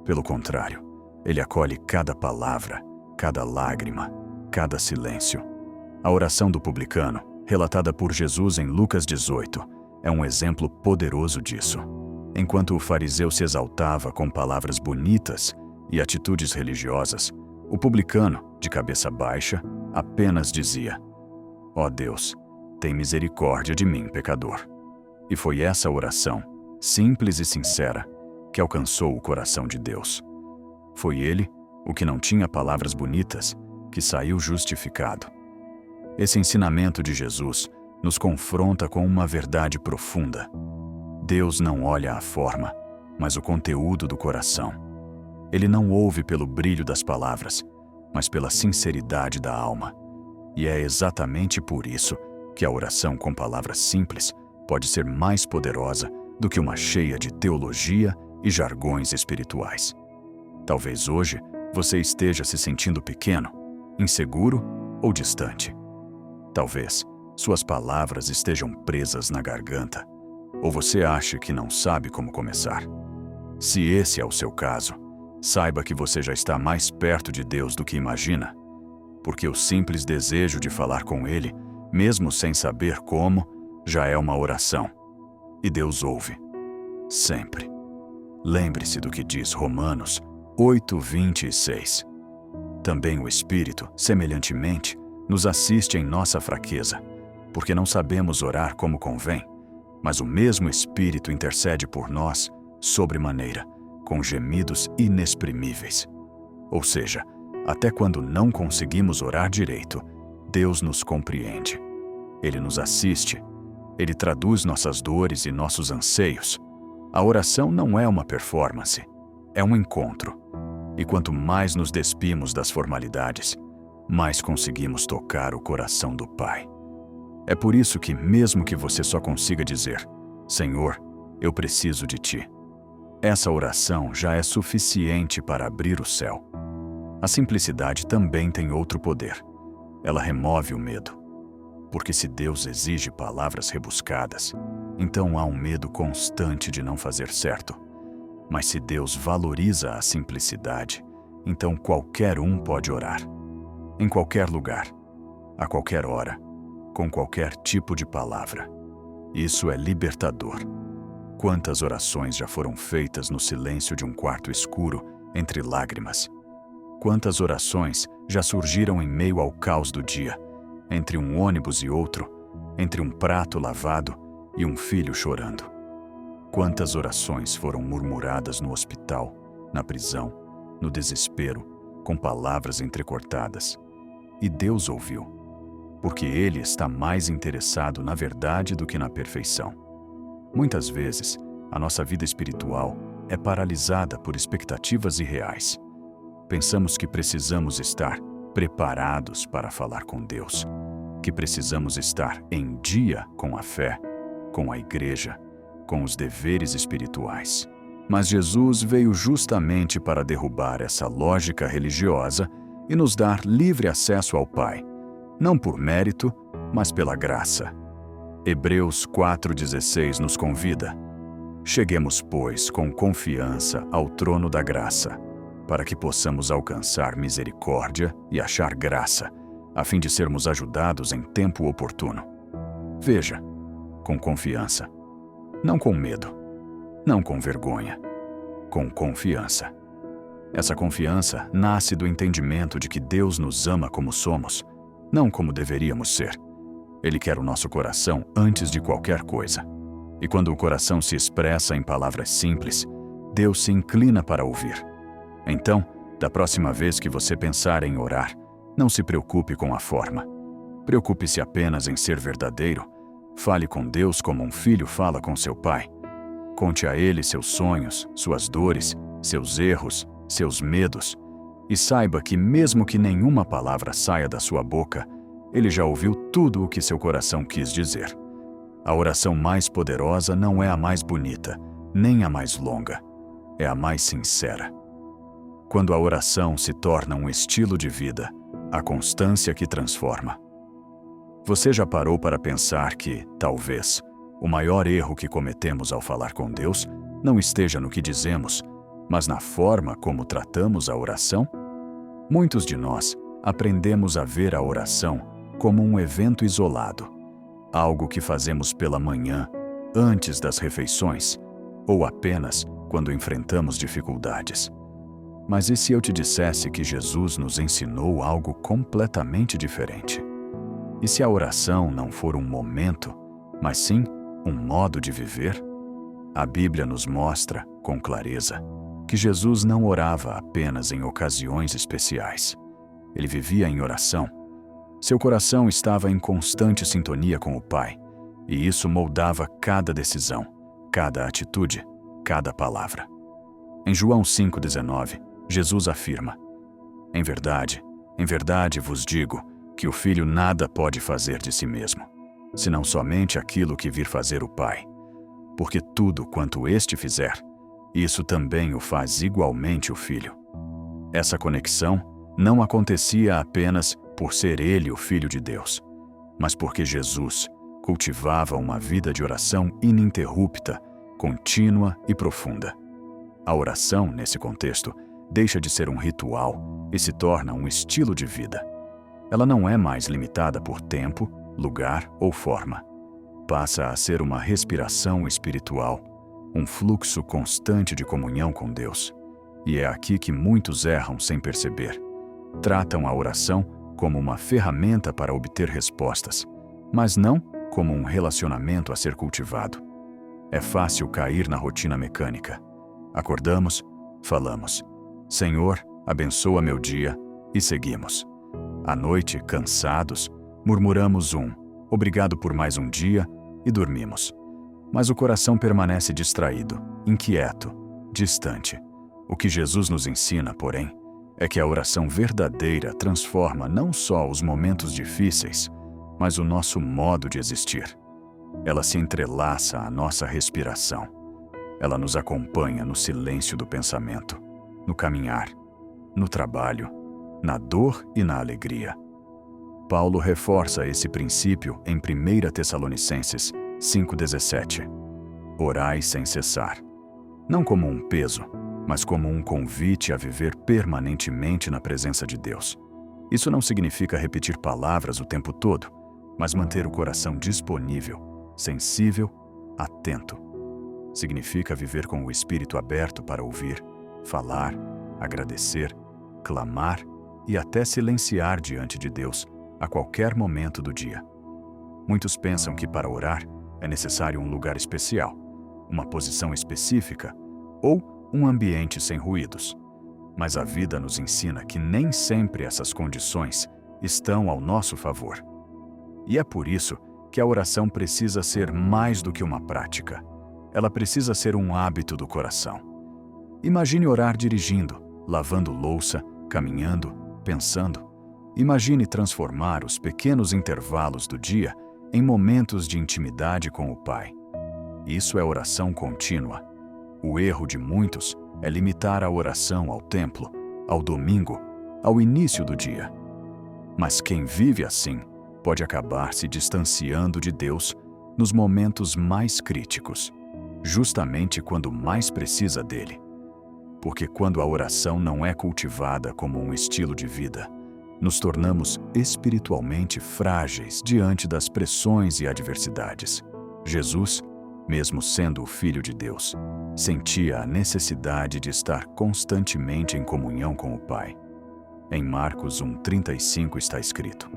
Pelo contrário, Ele acolhe cada palavra, cada lágrima, cada silêncio. A oração do publicano, relatada por Jesus em Lucas 18, é um exemplo poderoso disso. Enquanto o fariseu se exaltava com palavras bonitas e atitudes religiosas, o publicano, de cabeça baixa, apenas dizia: "Ó Deus, tem misericórdia de mim, pecador." E foi essa oração, simples e sincera, que alcançou o coração de Deus. Foi ele, o que não tinha palavras bonitas, que saiu justificado. Esse ensinamento de Jesus nos confronta com uma verdade profunda. Deus não olha a forma, mas o conteúdo do coração. Ele não ouve pelo brilho das palavras, mas pela sinceridade da alma. E é exatamente por isso que a oração com palavras simples pode ser mais poderosa do que uma cheia de teologia e jargões espirituais. Talvez hoje você esteja se sentindo pequeno, inseguro ou distante. Talvez suas palavras estejam presas na garganta, ou você acha que não sabe como começar. Se esse é o seu caso, saiba que você já está mais perto de Deus do que imagina, porque o simples desejo de falar com Ele, mesmo sem saber como, já é uma oração. E Deus ouve. Sempre. Lembre-se do que diz Romanos 8:26. Também o Espírito, semelhantemente, nos assiste em nossa fraqueza, porque não sabemos orar como convém, mas o mesmo Espírito intercede por nós, sobremaneira, com gemidos inexprimíveis. Ou seja, até quando não conseguimos orar direito, Deus nos compreende. Ele nos assiste. Ele traduz nossas dores e nossos anseios. A oração não é uma performance, é um encontro. E quanto mais nos despimos das formalidades, mais conseguimos tocar o coração do Pai. É por isso que, mesmo que você só consiga dizer: "Senhor, eu preciso de Ti", essa oração já é suficiente para abrir o céu. A simplicidade também tem outro poder. Ela remove o medo. Porque se Deus exige palavras rebuscadas, então há um medo constante de não fazer certo. Mas se Deus valoriza a simplicidade, então qualquer um pode orar. Em qualquer lugar, a qualquer hora, com qualquer tipo de palavra. Isso é libertador. Quantas orações já foram feitas no silêncio de um quarto escuro, entre lágrimas? Quantas orações já surgiram em meio ao caos do dia, entre um ônibus e outro, entre um prato lavado e um filho chorando? Quantas orações foram murmuradas no hospital, na prisão, no desespero, com palavras entrecortadas? E Deus ouviu, porque Ele está mais interessado na verdade do que na perfeição. Muitas vezes, a nossa vida espiritual é paralisada por expectativas irreais. Pensamos que precisamos estar preparados para falar com Deus, que precisamos estar em dia com a fé, com a igreja, com os deveres espirituais. Mas Jesus veio justamente para derrubar essa lógica religiosa e nos dar livre acesso ao Pai, não por mérito, mas pela graça. Hebreus 4:16 nos convida: "Cheguemos, pois, com confiança ao trono da graça, para que possamos alcançar misericórdia e achar graça, a fim de sermos ajudados em tempo oportuno." Veja, com confiança. Não com medo, não com vergonha, com confiança. Essa confiança nasce do entendimento de que Deus nos ama como somos, não como deveríamos ser. Ele quer o nosso coração antes de qualquer coisa. E quando o coração se expressa em palavras simples, Deus se inclina para ouvir. Então, Da próxima vez que você pensar em orar, não se preocupe com a forma. Preocupe-se apenas em ser verdadeiro. Fale com Deus como um filho fala com seu pai. Conte a Ele seus sonhos, suas dores, seus erros, seus medos. E saiba que mesmo que nenhuma palavra saia da sua boca, Ele já ouviu tudo o que seu coração quis dizer. A oração mais poderosa não é a mais bonita, nem a mais longa. É a mais sincera. Quando a oração se torna um estilo de vida, a constância que transforma. Você já parou para pensar que, talvez, o maior erro que cometemos ao falar com Deus não esteja no que dizemos, mas na forma como tratamos a oração? Muitos de nós aprendemos a ver a oração como um evento isolado, algo que fazemos pela manhã, antes das refeições, ou apenas quando enfrentamos dificuldades. Mas e se eu te dissesse que Jesus nos ensinou algo completamente diferente? E se a oração não for um momento, mas sim um modo de viver? A Bíblia nos mostra, com clareza, que Jesus não orava apenas em ocasiões especiais. Ele vivia em oração. Seu coração estava em constante sintonia com o Pai, e isso moldava cada decisão, cada atitude, cada palavra. Em João 5,19, Jesus afirma: em verdade vos digo que o Filho nada pode fazer de si mesmo, senão somente aquilo que vir fazer o Pai. Porque tudo quanto este fizer, isso também o faz igualmente o Filho. Essa conexão não acontecia apenas por ser ele o Filho de Deus, mas porque Jesus cultivava uma vida de oração ininterrupta, contínua e profunda. A oração, nesse contexto, deixa de ser um ritual e se torna um estilo de vida. Ela não é mais limitada por tempo, lugar ou forma. Passa a ser uma respiração espiritual, um fluxo constante de comunhão com Deus. E é aqui que muitos erram sem perceber. Tratam a oração como uma ferramenta para obter respostas, mas não como um relacionamento a ser cultivado. É fácil cair na rotina mecânica. Acordamos, falamos: Senhor, abençoa meu dia, e seguimos. À noite, cansados, murmuramos obrigado por mais um dia, e dormimos. Mas o coração permanece distraído, inquieto, distante. O que Jesus nos ensina, porém, é que a oração verdadeira transforma não só os momentos difíceis, mas o nosso modo de existir. Ela se entrelaça à nossa respiração. Ela nos acompanha no silêncio do pensamento, no caminhar, no trabalho, na dor e na alegria. Paulo reforça esse princípio em 1 Tessalonicenses 5,17. Orai sem cessar. Não como um peso, mas como um convite a viver permanentemente na presença de Deus. Isso não significa repetir palavras o tempo todo, mas manter o coração disponível, sensível, atento. Significa viver com o espírito aberto para ouvir, falar, agradecer, clamar e até silenciar diante de Deus a qualquer momento do dia. Muitos pensam que para orar é necessário um lugar especial, uma posição específica ou um ambiente sem ruídos. Mas a vida nos ensina que nem sempre essas condições estão ao nosso favor. E é por isso que a oração precisa ser mais do que uma prática. Ela precisa ser um hábito do coração. Imagine orar dirigindo, lavando louça, caminhando, pensando. Imagine transformar os pequenos intervalos do dia em momentos de intimidade com o Pai. Isso é oração contínua. O erro de muitos é limitar a oração ao templo, ao domingo, ao início do dia. Mas quem vive assim pode acabar se distanciando de Deus nos momentos mais críticos, justamente quando mais precisa dele. Porque quando a oração não é cultivada como um estilo de vida, nos tornamos espiritualmente frágeis diante das pressões e adversidades. Jesus, mesmo sendo o Filho de Deus, sentia a necessidade de estar constantemente em comunhão com o Pai. Em Marcos 1,35 está escrito: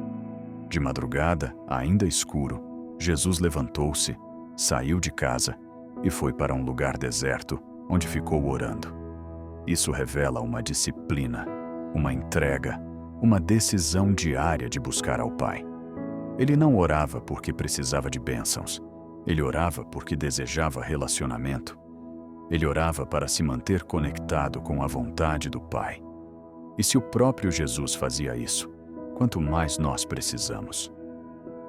de madrugada, ainda escuro, Jesus levantou-se, saiu de casa e foi para um lugar deserto, onde ficou orando. Isso revela uma disciplina, uma entrega, uma decisão diária de buscar ao Pai. Ele não orava porque precisava de bênçãos. Ele orava porque desejava relacionamento. Ele orava para se manter conectado com a vontade do Pai. E se o próprio Jesus fazia isso, quanto mais nós precisamos.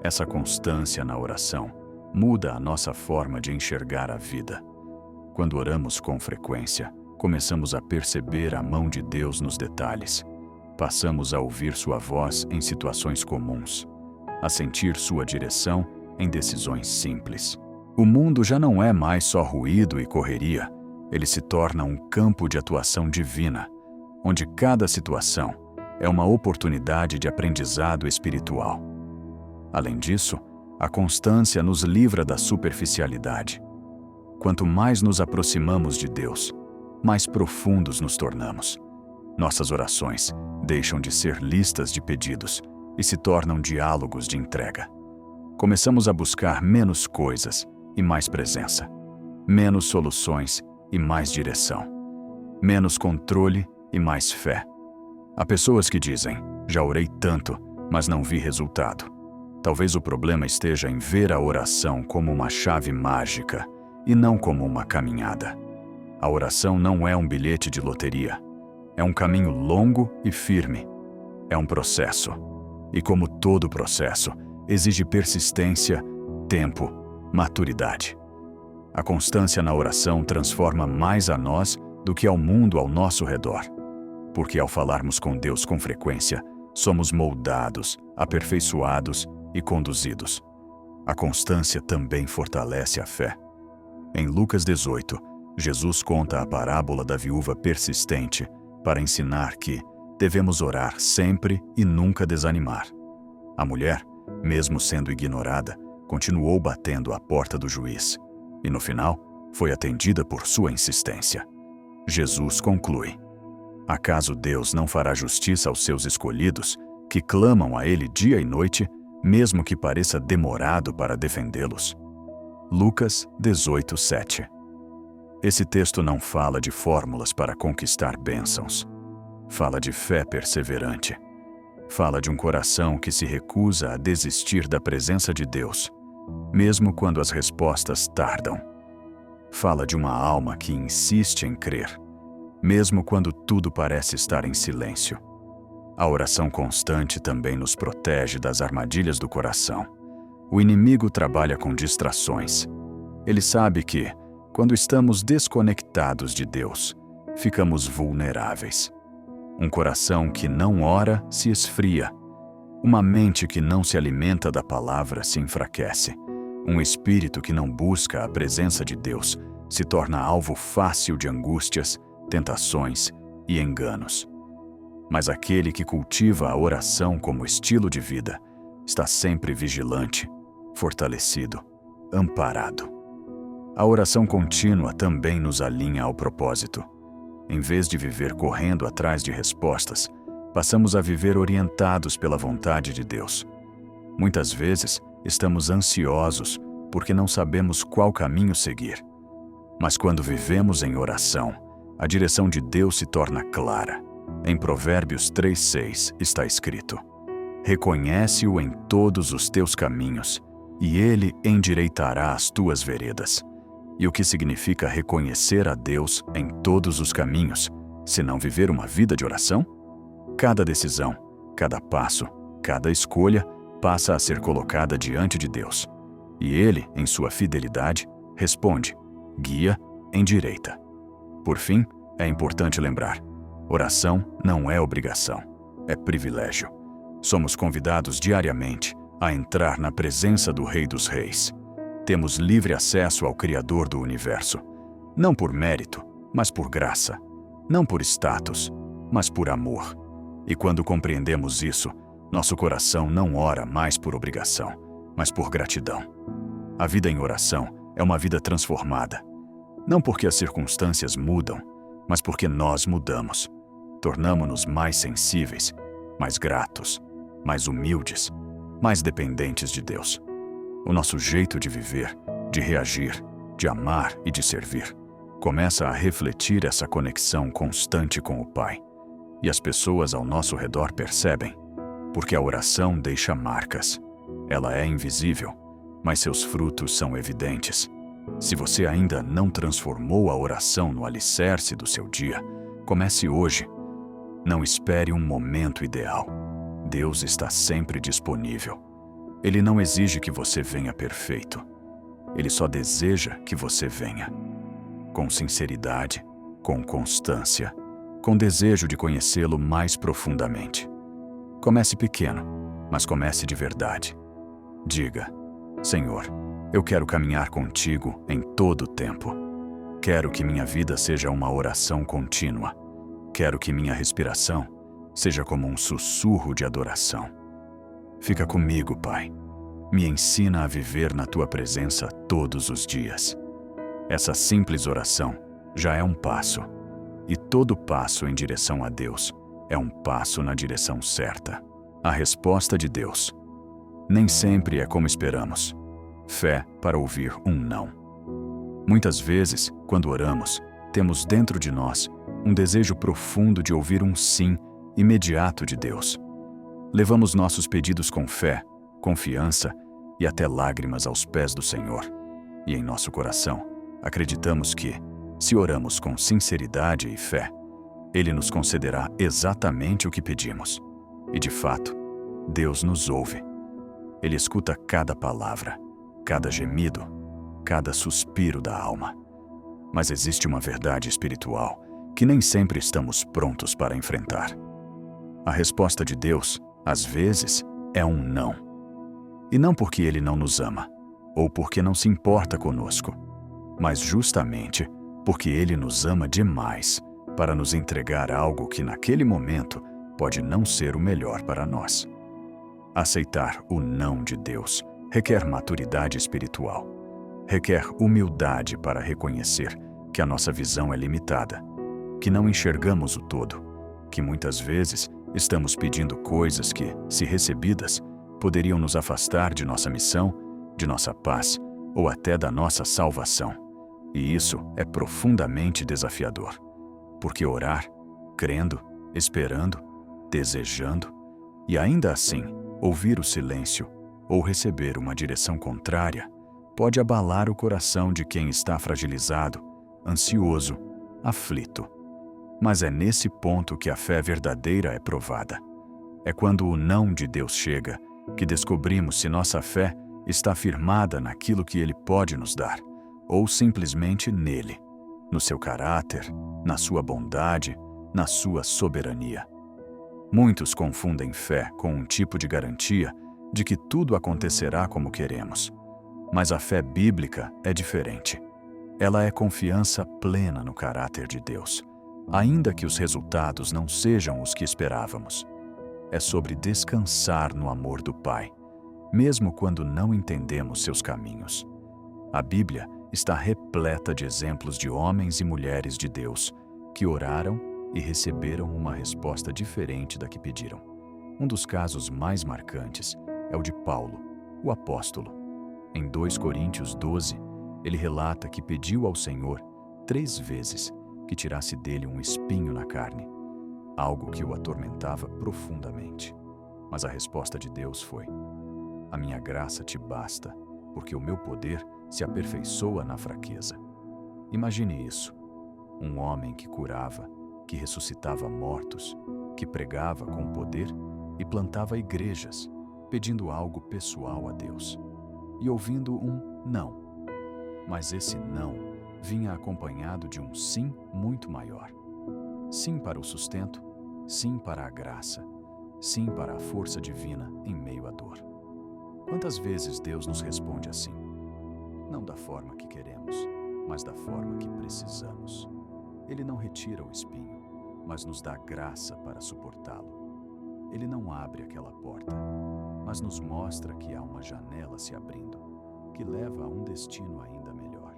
Essa constância na oração muda a nossa forma de enxergar a vida. Quando oramos com frequência, começamos a perceber a mão de Deus nos detalhes. Passamos a ouvir sua voz em situações comuns, a sentir sua direção em decisões simples. O mundo já não é mais só ruído e correria, ele se torna um campo de atuação divina, onde cada situação é uma oportunidade de aprendizado espiritual. Além disso, a constância nos livra da superficialidade. Quanto mais nos aproximamos de Deus, mais profundos nos tornamos. Nossas orações deixam de ser listas de pedidos e se tornam diálogos de entrega. Começamos a buscar menos coisas e mais presença, menos soluções e mais direção, menos controle e mais fé. Há pessoas que dizem: já orei tanto, mas não vi resultado. Talvez o problema esteja em ver a oração como uma chave mágica e não como uma caminhada. A oração não é um bilhete de loteria. É um caminho longo e firme. É um processo. E como todo processo, exige persistência, tempo, maturidade. A constância na oração transforma mais a nós do que ao mundo ao nosso redor. Porque ao falarmos com Deus com frequência, somos moldados, aperfeiçoados e conduzidos. A constância também fortalece a fé. Em Lucas 18, Jesus conta a parábola da viúva persistente para ensinar que devemos orar sempre e nunca desanimar. A mulher, mesmo sendo ignorada, continuou batendo à porta do juiz e, no final, foi atendida por sua insistência. Jesus conclui: acaso Deus não fará justiça aos seus escolhidos, que clamam a Ele dia e noite, mesmo que pareça demorado para defendê-los? Lucas 18:7. Esse texto não fala de fórmulas para conquistar bênçãos. Fala de fé perseverante. Fala de um coração que se recusa a desistir da presença de Deus, mesmo quando as respostas tardam. Fala de uma alma que insiste em crer, mesmo quando tudo parece estar em silêncio. A oração constante também nos protege das armadilhas do coração. O inimigo trabalha com distrações. Ele sabe que, quando estamos desconectados de Deus, ficamos vulneráveis. Um coração que não ora se esfria. Uma mente que não se alimenta da palavra se enfraquece. Um espírito que não busca a presença de Deus se torna alvo fácil de angústias, tentações e enganos. Mas aquele que cultiva a oração como estilo de vida está sempre vigilante, fortalecido, amparado. A oração contínua também nos alinha ao propósito. Em vez de viver correndo atrás de respostas, passamos a viver orientados pela vontade de Deus. Muitas vezes, estamos ansiosos porque não sabemos qual caminho seguir. Mas quando vivemos em oração, a direção de Deus se torna clara. Em Provérbios 3:6 está escrito: reconhece-o em todos os teus caminhos, e ele endireitará as tuas veredas. E o que significa reconhecer a Deus em todos os caminhos, se não viver uma vida de oração? Cada decisão, cada passo, cada escolha passa a ser colocada diante de Deus. E Ele, em sua fidelidade, responde, guia, endireita. Por fim, é importante lembrar: oração não é obrigação, é privilégio. Somos convidados diariamente a entrar na presença do Rei dos Reis. Temos livre acesso ao Criador do Universo, não por mérito, mas por graça, não por status, mas por amor. E quando compreendemos isso, nosso coração não ora mais por obrigação, mas por gratidão. A vida em oração é uma vida transformada, não porque as circunstâncias mudam, mas porque nós mudamos. Tornamo-nos mais sensíveis, mais gratos, mais humildes, mais dependentes de Deus. O nosso jeito de viver, de reagir, de amar e de servir começa a refletir essa conexão constante com o Pai. E as pessoas ao nosso redor percebem, porque a oração deixa marcas. Ela é invisível, mas seus frutos são evidentes. Se você ainda não transformou a oração no alicerce do seu dia, comece hoje. Não espere um momento ideal. Deus está sempre disponível. Ele não exige que você venha perfeito. Ele só deseja que você venha. Com sinceridade, com constância, com desejo de conhecê-lo mais profundamente. Comece pequeno, mas comece de verdade. Diga: Senhor, eu quero caminhar contigo em todo o tempo. Quero que minha vida seja uma oração contínua. Quero que minha respiração seja como um sussurro de adoração. Fica comigo, Pai. Me ensina a viver na tua presença todos os dias. Essa simples oração já é um passo. E todo passo em direção a Deus é um passo na direção certa. A resposta de Deus nem sempre é como esperamos. Fé para ouvir um não. Muitas vezes, quando oramos, temos dentro de nós um desejo profundo de ouvir um sim imediato de Deus. Levamos nossos pedidos com fé, confiança e até lágrimas aos pés do Senhor. E em nosso coração, acreditamos que, se oramos com sinceridade e fé, Ele nos concederá exatamente o que pedimos. E de fato, Deus nos ouve. Ele escuta cada palavra, cada gemido, cada suspiro da alma. Mas existe uma verdade espiritual que nem sempre estamos prontos para enfrentar. A resposta de Deus, às vezes, é um não. E não porque Ele não nos ama, ou porque não se importa conosco, mas justamente porque Ele nos ama demais para nos entregar algo que naquele momento pode não ser o melhor para nós. Aceitar o não de Deus requer maturidade espiritual. Requer humildade para reconhecer que a nossa visão é limitada, que não enxergamos o todo, que muitas vezes estamos pedindo coisas que, se recebidas, poderiam nos afastar de nossa missão, de nossa paz ou até da nossa salvação. E isso é profundamente desafiador, porque orar, crendo, esperando, desejando e ainda assim ouvir o silêncio ou receber uma direção contrária pode abalar o coração de quem está fragilizado, ansioso, aflito. Mas é nesse ponto que a fé verdadeira é provada. É quando o não de Deus chega que descobrimos se nossa fé está firmada naquilo que Ele pode nos dar, ou simplesmente nele, no seu caráter, na sua bondade, na sua soberania. Muitos confundem fé com um tipo de garantia de que tudo acontecerá como queremos. Mas a fé bíblica é diferente. Ela é confiança plena no caráter de Deus, ainda que os resultados não sejam os que esperávamos. É sobre descansar no amor do Pai, mesmo quando não entendemos seus caminhos. A Bíblia está repleta de exemplos de homens e mulheres de Deus que oraram e receberam uma resposta diferente da que pediram. Um dos casos mais marcantes é o de Paulo, o apóstolo. Em 2 Coríntios 12, ele relata que pediu ao Senhor 3 vezes que tirasse dele um espinho na carne, algo que o atormentava profundamente. Mas a resposta de Deus foi: a minha graça te basta, porque o meu poder se aperfeiçoa na fraqueza. Imagine isso: um homem que curava, que ressuscitava mortos, que pregava com poder e plantava igrejas, pedindo algo pessoal a Deus, e ouvindo um não. Mas esse não vinha acompanhado de um sim muito maior. Sim para o sustento, sim para a graça, sim para a força divina em meio à dor. Quantas vezes Deus nos responde assim? Não da forma que queremos, mas da forma que precisamos. Ele não retira o espinho, mas nos dá graça para suportá-lo. Ele não abre aquela porta, mas nos mostra que há uma janela se abrindo, que leva a um destino ainda melhor.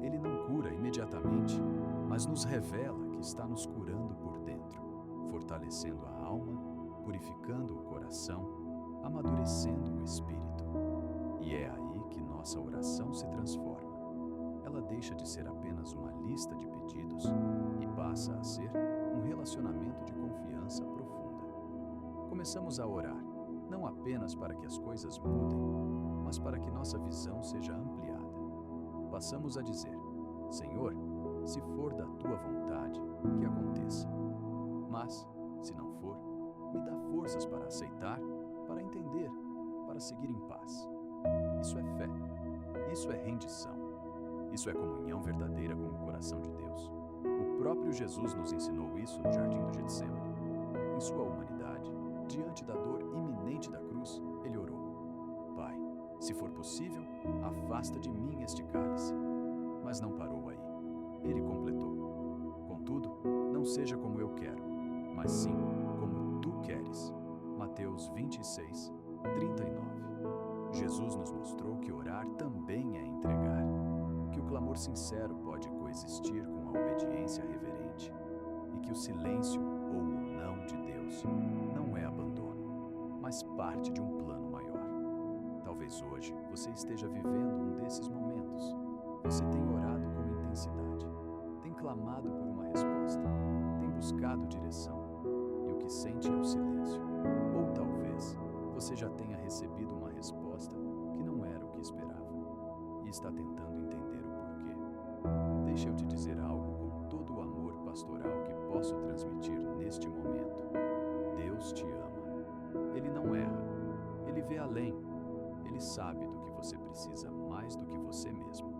Ele não cura imediatamente, mas nos revela que está nos curando por dentro, fortalecendo a alma, purificando o coração, amadurecendo o espírito. E é aí que nossa oração se transforma. Ela deixa de ser apenas apenas uma lista de pedidos e passa a ser um relacionamento de confiança profunda. Começamos a orar, não apenas para que as coisas mudem, mas para que nossa visão seja ampliada. Passamos a dizer: Senhor, se for da tua vontade, que aconteça. Mas, se não for, me dá forças para aceitar, para entender, para seguir em paz. Isso é fé. Isso é rendição. Isso é comunhão verdadeira com o coração de Deus. O próprio Jesus nos ensinou isso no Jardim do Getsemane. Em sua humanidade, diante da dor iminente da cruz, ele orou: Pai, se for possível, afasta de mim este cálice. Mas não parou aí. Ele completou: Contudo, não seja como eu quero, mas sim como tu queres. Mateus 26, 39. Jesus nos mostrou que orar também é entregar, que o clamor sincero pode coexistir com a obediência reverente e que o silêncio ou o não de Deus não é abandono, mas parte de um plano maior. Talvez hoje você esteja vivendo um desses momentos. Você tem orado com intensidade, tem clamado por uma resposta, tem buscado direção e o que sente é o silêncio. Ou talvez você já tenha recebido uma resposta que não era o que esperava e está tentando entender o porquê. Deixa eu te dizer algo com todo o amor pastoral que posso transmitir neste momento. Deus te ama. Ele não erra. Ele vê além. Ele sabe do que você precisa mais do que você mesmo.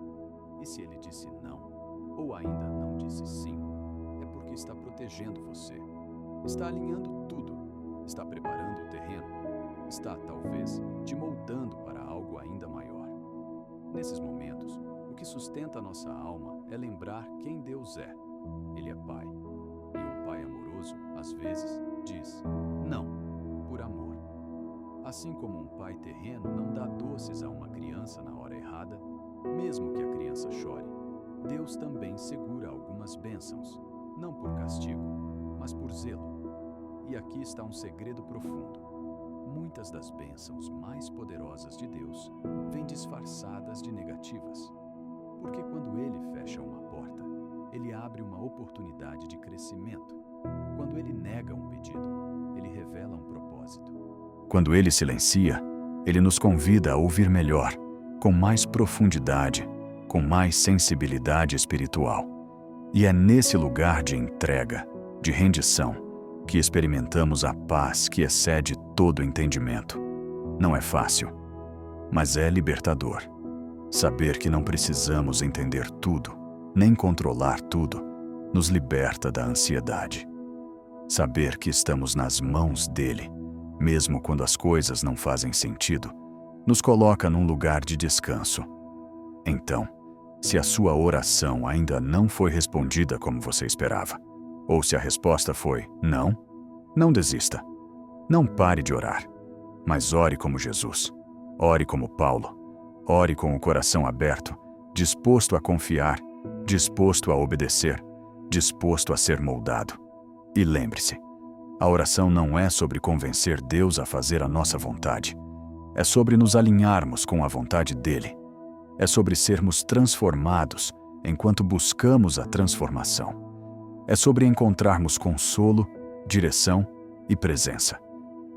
E se ele disse não, ou ainda não disse sim, é porque está protegendo você. Está alinhando tudo. Está preparando o terreno. Está, talvez, te moldando para algo ainda maior. Nesses momentos, o que sustenta a nossa alma é lembrar quem Deus é. Ele é Pai. E um Pai amoroso, às vezes, diz não, por amor. Assim como um pai terreno não dá doces a uma criança na hora errada, mesmo que a criança chore, Deus também segura algumas bênçãos, não por castigo, mas por zelo. E aqui está um segredo profundo. Muitas das bênçãos mais poderosas de Deus vêm disfarçadas de negativas. Porque quando Ele fecha uma porta, Ele abre uma oportunidade de crescimento. Quando Ele nega um pedido, Ele revela um propósito. Quando Ele silencia, Ele nos convida a ouvir melhor, com mais profundidade, com mais sensibilidade espiritual. E é nesse lugar de entrega, de rendição, que experimentamos a paz que excede todo entendimento. Não é fácil, mas é libertador. Saber que não precisamos entender tudo, nem controlar tudo, nos liberta da ansiedade. Saber que estamos nas mãos dele, mesmo quando as coisas não fazem sentido, nos coloca num lugar de descanso. Então, se a sua oração ainda não foi respondida como você esperava, ou se a resposta foi não, não desista. Não pare de orar, mas ore como Jesus. Ore como Paulo. Ore com o coração aberto, disposto a confiar, disposto a obedecer, disposto a ser moldado. E lembre-se, a oração não é sobre convencer Deus a fazer a nossa vontade. É sobre nos alinharmos com a vontade dele. É sobre sermos transformados enquanto buscamos a transformação. É sobre encontrarmos consolo, direção e presença,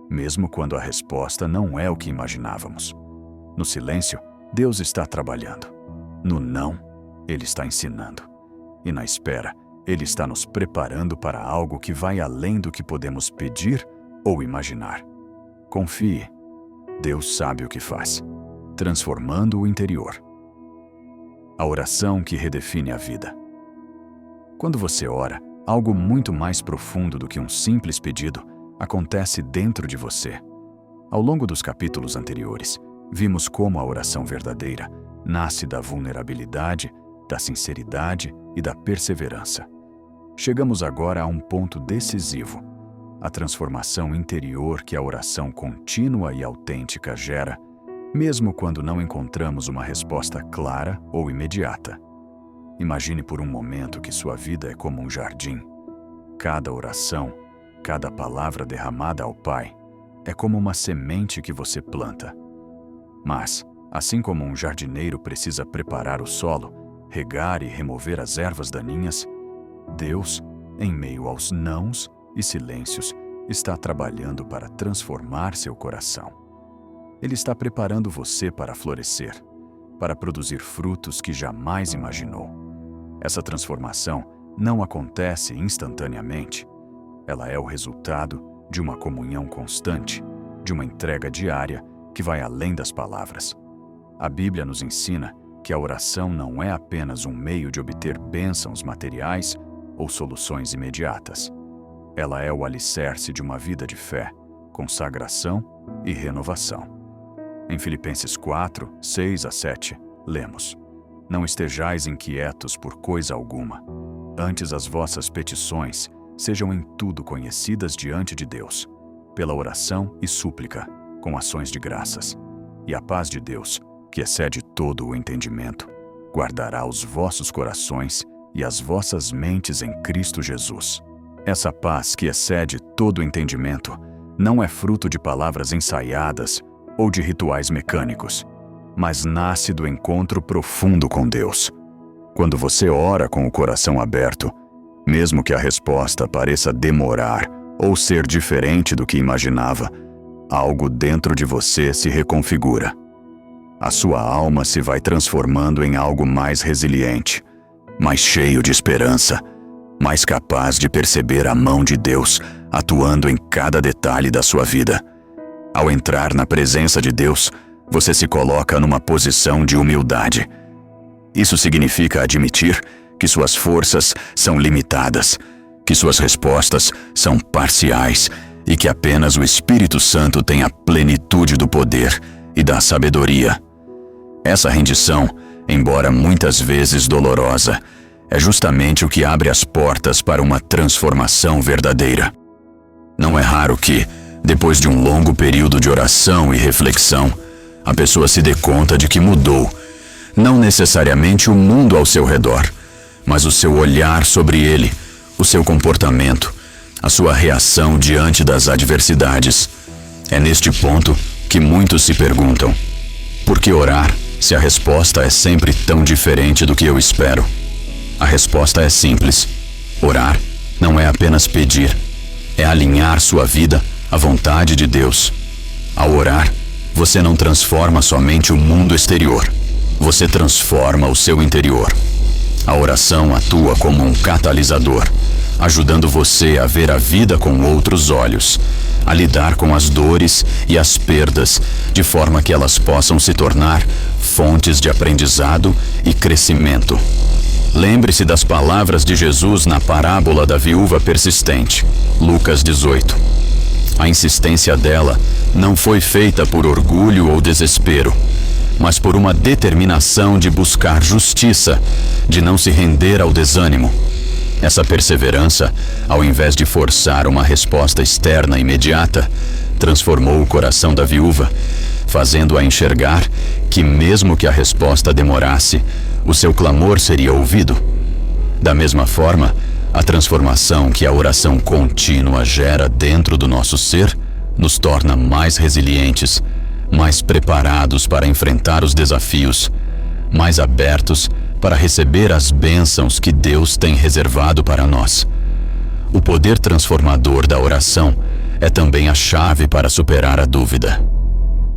mesmo quando a resposta não é o que imaginávamos. No silêncio, Deus está trabalhando. No não, Ele está ensinando. E na espera, Ele está nos preparando para algo que vai além do que podemos pedir ou imaginar. Confie. Deus sabe o que faz, transformando o interior. A oração que redefine a vida. Quando você ora, algo muito mais profundo do que um simples pedido acontece dentro de você. Ao longo dos capítulos anteriores, vimos como a oração verdadeira nasce da vulnerabilidade, da sinceridade e da perseverança. Chegamos agora a um ponto decisivo: a transformação interior que a oração contínua e autêntica gera, mesmo quando não encontramos uma resposta clara ou imediata. Imagine por um momento que sua vida é como um jardim. Cada oração, cada palavra derramada ao Pai, é como uma semente que você planta. Mas, assim como um jardineiro precisa preparar o solo, regar e remover as ervas daninhas, Deus, em meio aos nãos e silêncios, está trabalhando para transformar seu coração. Ele está preparando você para florescer, para produzir frutos que jamais imaginou. Essa transformação não acontece instantaneamente. Ela é o resultado de uma comunhão constante, de uma entrega diária que vai além das palavras. A Bíblia nos ensina que a oração não é apenas um meio de obter bênçãos materiais ou soluções imediatas. Ela é o alicerce de uma vida de fé, consagração e renovação. Em Filipenses 4, 6 a 7, lemos: Não estejais inquietos por coisa alguma. Antes as vossas petições sejam em tudo conhecidas diante de Deus, pela oração e súplica, com ações de graças. E a paz de Deus, que excede todo o entendimento, guardará os vossos corações e as vossas mentes em Cristo Jesus. Essa paz que excede todo o entendimento não é fruto de palavras ensaiadas ou de rituais mecânicos, mas nasce do encontro profundo com Deus. Quando você ora com o coração aberto, mesmo que a resposta pareça demorar ou ser diferente do que imaginava, algo dentro de você se reconfigura. A sua alma se vai transformando em algo mais resiliente, mais cheio de esperança, mais capaz de perceber a mão de Deus atuando em cada detalhe da sua vida. Ao entrar na presença de Deus, você se coloca numa posição de humildade. Isso significa admitir que suas forças são limitadas, que suas respostas são parciais e que apenas o Espírito Santo tem a plenitude do poder e da sabedoria. Essa rendição, embora muitas vezes dolorosa, é justamente o que abre as portas para uma transformação verdadeira. Não é raro que, depois de um longo período de oração e reflexão, a pessoa se dê conta de que mudou, não necessariamente o mundo ao seu redor, mas o seu olhar sobre ele, o seu comportamento, a sua reação diante das adversidades. É neste ponto que muitos se perguntam: por que orar se a resposta é sempre tão diferente do que eu espero? A resposta é simples. Orar não é apenas pedir, é alinhar sua vida à vontade de Deus. Ao orar, você não transforma somente o mundo exterior, você transforma o seu interior. A oração atua como um catalisador, ajudando você a ver a vida com outros olhos, a lidar com as dores e as perdas, de forma que elas possam se tornar fontes de aprendizado e crescimento. Lembre-se das palavras de Jesus na parábola da viúva persistente, Lucas 18. A insistência dela não foi feita por orgulho ou desespero, mas por uma determinação de buscar justiça, de não se render ao desânimo. Essa perseverança, ao invés de forçar uma resposta externa imediata, transformou o coração da viúva, fazendo-a enxergar que, mesmo que a resposta demorasse, o seu clamor seria ouvido. Da mesma forma, a transformação que a oração contínua gera dentro do nosso ser nos torna mais resilientes, mais preparados para enfrentar os desafios, mais abertos para receber as bênçãos que Deus tem reservado para nós. O poder transformador da oração é também a chave para superar a dúvida.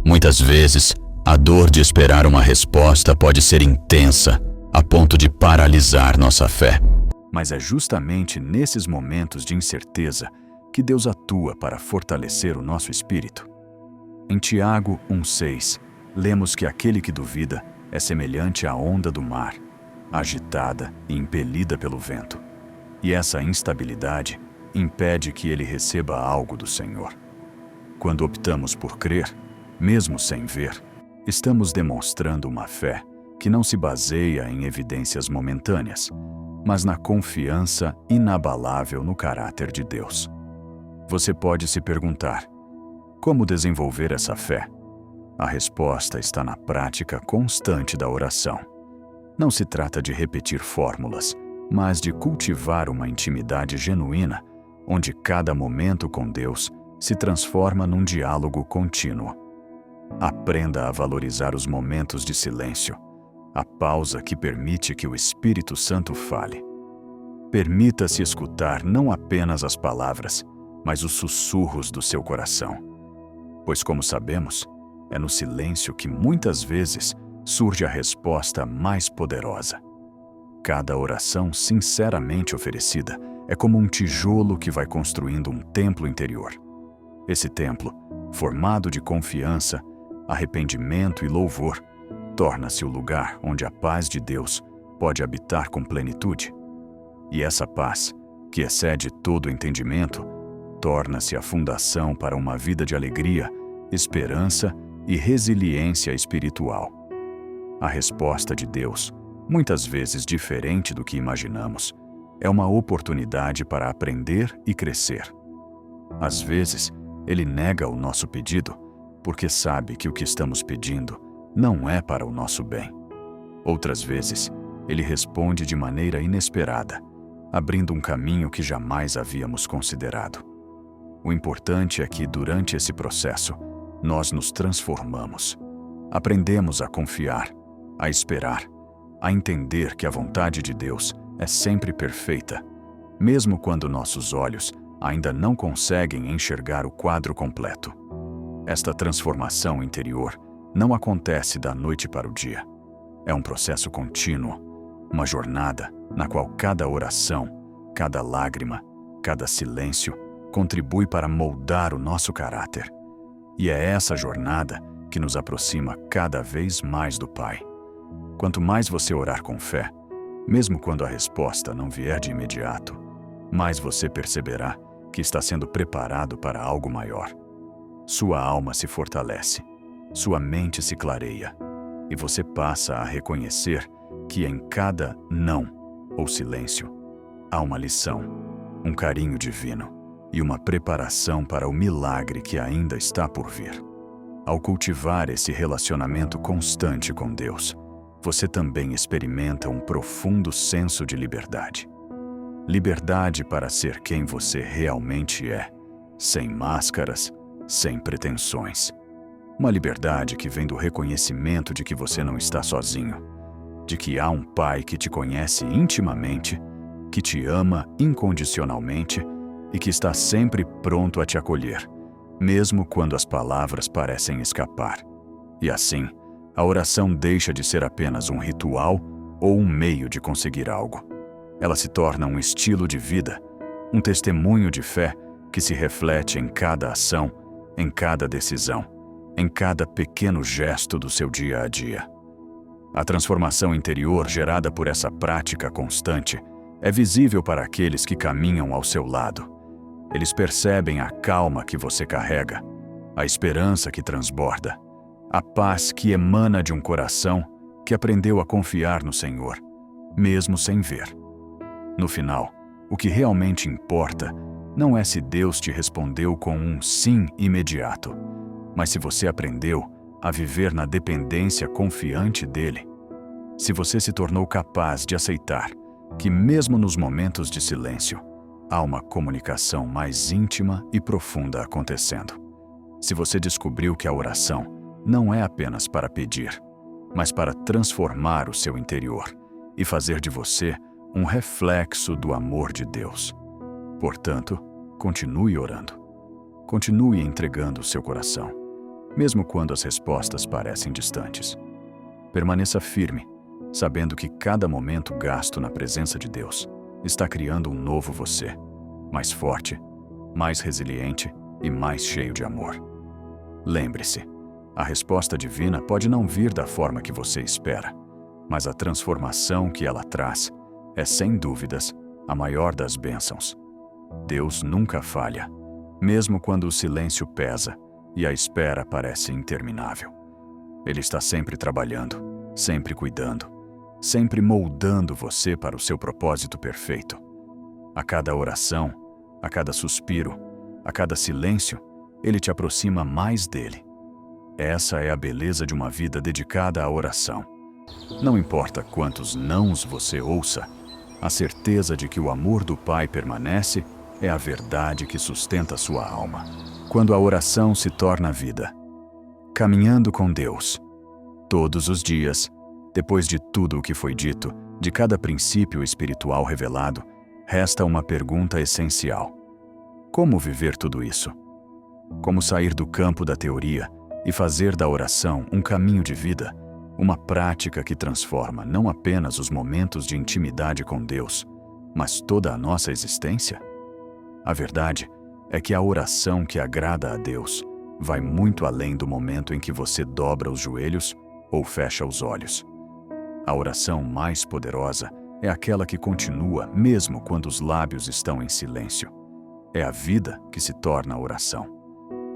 Muitas vezes, a dor de esperar uma resposta pode ser intensa, a ponto de paralisar nossa fé. Mas é justamente nesses momentos de incerteza que Deus atua para fortalecer o nosso espírito. Em Tiago 1,6, lemos que aquele que duvida é semelhante à onda do mar, agitada e impelida pelo vento. E essa instabilidade impede que ele receba algo do Senhor. Quando optamos por crer, mesmo sem ver, estamos demonstrando uma fé que não se baseia em evidências momentâneas, mas na confiança inabalável no caráter de Deus. Você pode se perguntar: como desenvolver essa fé? A resposta está na prática constante da oração. Não se trata de repetir fórmulas, mas de cultivar uma intimidade genuína, onde cada momento com Deus se transforma num diálogo contínuo. Aprenda a valorizar os momentos de silêncio, a pausa que permite que o Espírito Santo fale. Permita-se escutar não apenas as palavras, mas os sussurros do seu coração. Pois, como sabemos, é no silêncio que muitas vezes surge a resposta mais poderosa. Cada oração sinceramente oferecida é como um tijolo que vai construindo um templo interior. Esse templo, formado de confiança, arrependimento e louvor, torna-se o lugar onde a paz de Deus pode habitar com plenitude. E essa paz, que excede todo entendimento, torna-se a fundação para uma vida de alegria, esperança e resiliência espiritual. A resposta de Deus, muitas vezes diferente do que imaginamos, é uma oportunidade para aprender e crescer. Às vezes, Ele nega o nosso pedido porque sabe que o que estamos pedindo não é para o nosso bem. Outras vezes, Ele responde de maneira inesperada, abrindo um caminho que jamais havíamos considerado. O importante é que, durante esse processo, nós nos transformamos. Aprendemos a confiar, a esperar, a entender que a vontade de Deus é sempre perfeita, mesmo quando nossos olhos ainda não conseguem enxergar o quadro completo. Esta transformação interior não acontece da noite para o dia. É um processo contínuo, uma jornada na qual cada oração, cada lágrima, cada silêncio contribui para moldar o nosso caráter. E é essa jornada que nos aproxima cada vez mais do Pai. Quanto mais você orar com fé, mesmo quando a resposta não vier de imediato, mais você perceberá que está sendo preparado para algo maior. Sua alma se fortalece, sua mente se clareia, e você passa a reconhecer que em cada não ou silêncio há uma lição, um carinho divino e uma preparação para o milagre que ainda está por vir. Ao cultivar esse relacionamento constante com Deus, você também experimenta um profundo senso de liberdade. Liberdade para ser quem você realmente é, sem máscaras, sem pretensões. Uma liberdade que vem do reconhecimento de que você não está sozinho, de que há um Pai que te conhece intimamente, que te ama incondicionalmente e que está sempre pronto a te acolher, mesmo quando as palavras parecem escapar. E assim, a oração deixa de ser apenas um ritual ou um meio de conseguir algo. Ela se torna um estilo de vida, um testemunho de fé que se reflete em cada ação, em cada decisão, em cada pequeno gesto do seu dia a dia. A transformação interior gerada por essa prática constante é visível para aqueles que caminham ao seu lado. Eles percebem a calma que você carrega, a esperança que transborda, a paz que emana de um coração que aprendeu a confiar no Senhor, mesmo sem ver. No final, o que realmente importa não é se Deus te respondeu com um sim imediato, mas se você aprendeu a viver na dependência confiante dele. Se você se tornou capaz de aceitar que, mesmo nos momentos de silêncio, há uma comunicação mais íntima e profunda acontecendo. Se você descobriu que a oração não é apenas para pedir, mas para transformar o seu interior e fazer de você um reflexo do amor de Deus. Portanto, continue orando. Continue entregando o seu coração, mesmo quando as respostas parecem distantes. Permaneça firme, sabendo que cada momento gasto na presença de Deus está criando um novo você, mais forte, mais resiliente e mais cheio de amor. Lembre-se, a resposta divina pode não vir da forma que você espera, mas a transformação que ela traz é, sem dúvidas, a maior das bênçãos. Deus nunca falha, mesmo quando o silêncio pesa e a espera parece interminável. Ele está sempre trabalhando, sempre cuidando, sempre moldando você para o seu propósito perfeito. A cada oração, a cada suspiro, a cada silêncio, Ele te aproxima mais dele. Essa é a beleza de uma vida dedicada à oração. Não importa quantos nãos você ouça, a certeza de que o amor do Pai permanece é a verdade que sustenta sua alma. Quando a oração se torna vida, caminhando com Deus, todos os dias, Depois de tudo o que foi dito, de cada princípio espiritual revelado, resta uma pergunta essencial: como viver tudo isso? Como sair do campo da teoria e fazer da oração um caminho de vida, uma prática que transforma não apenas os momentos de intimidade com Deus, mas toda a nossa existência? A verdade é que a oração que agrada a Deus vai muito além do momento em que você dobra os joelhos ou fecha os olhos. A oração mais poderosa é aquela que continua mesmo quando os lábios estão em silêncio. É a vida que se torna oração.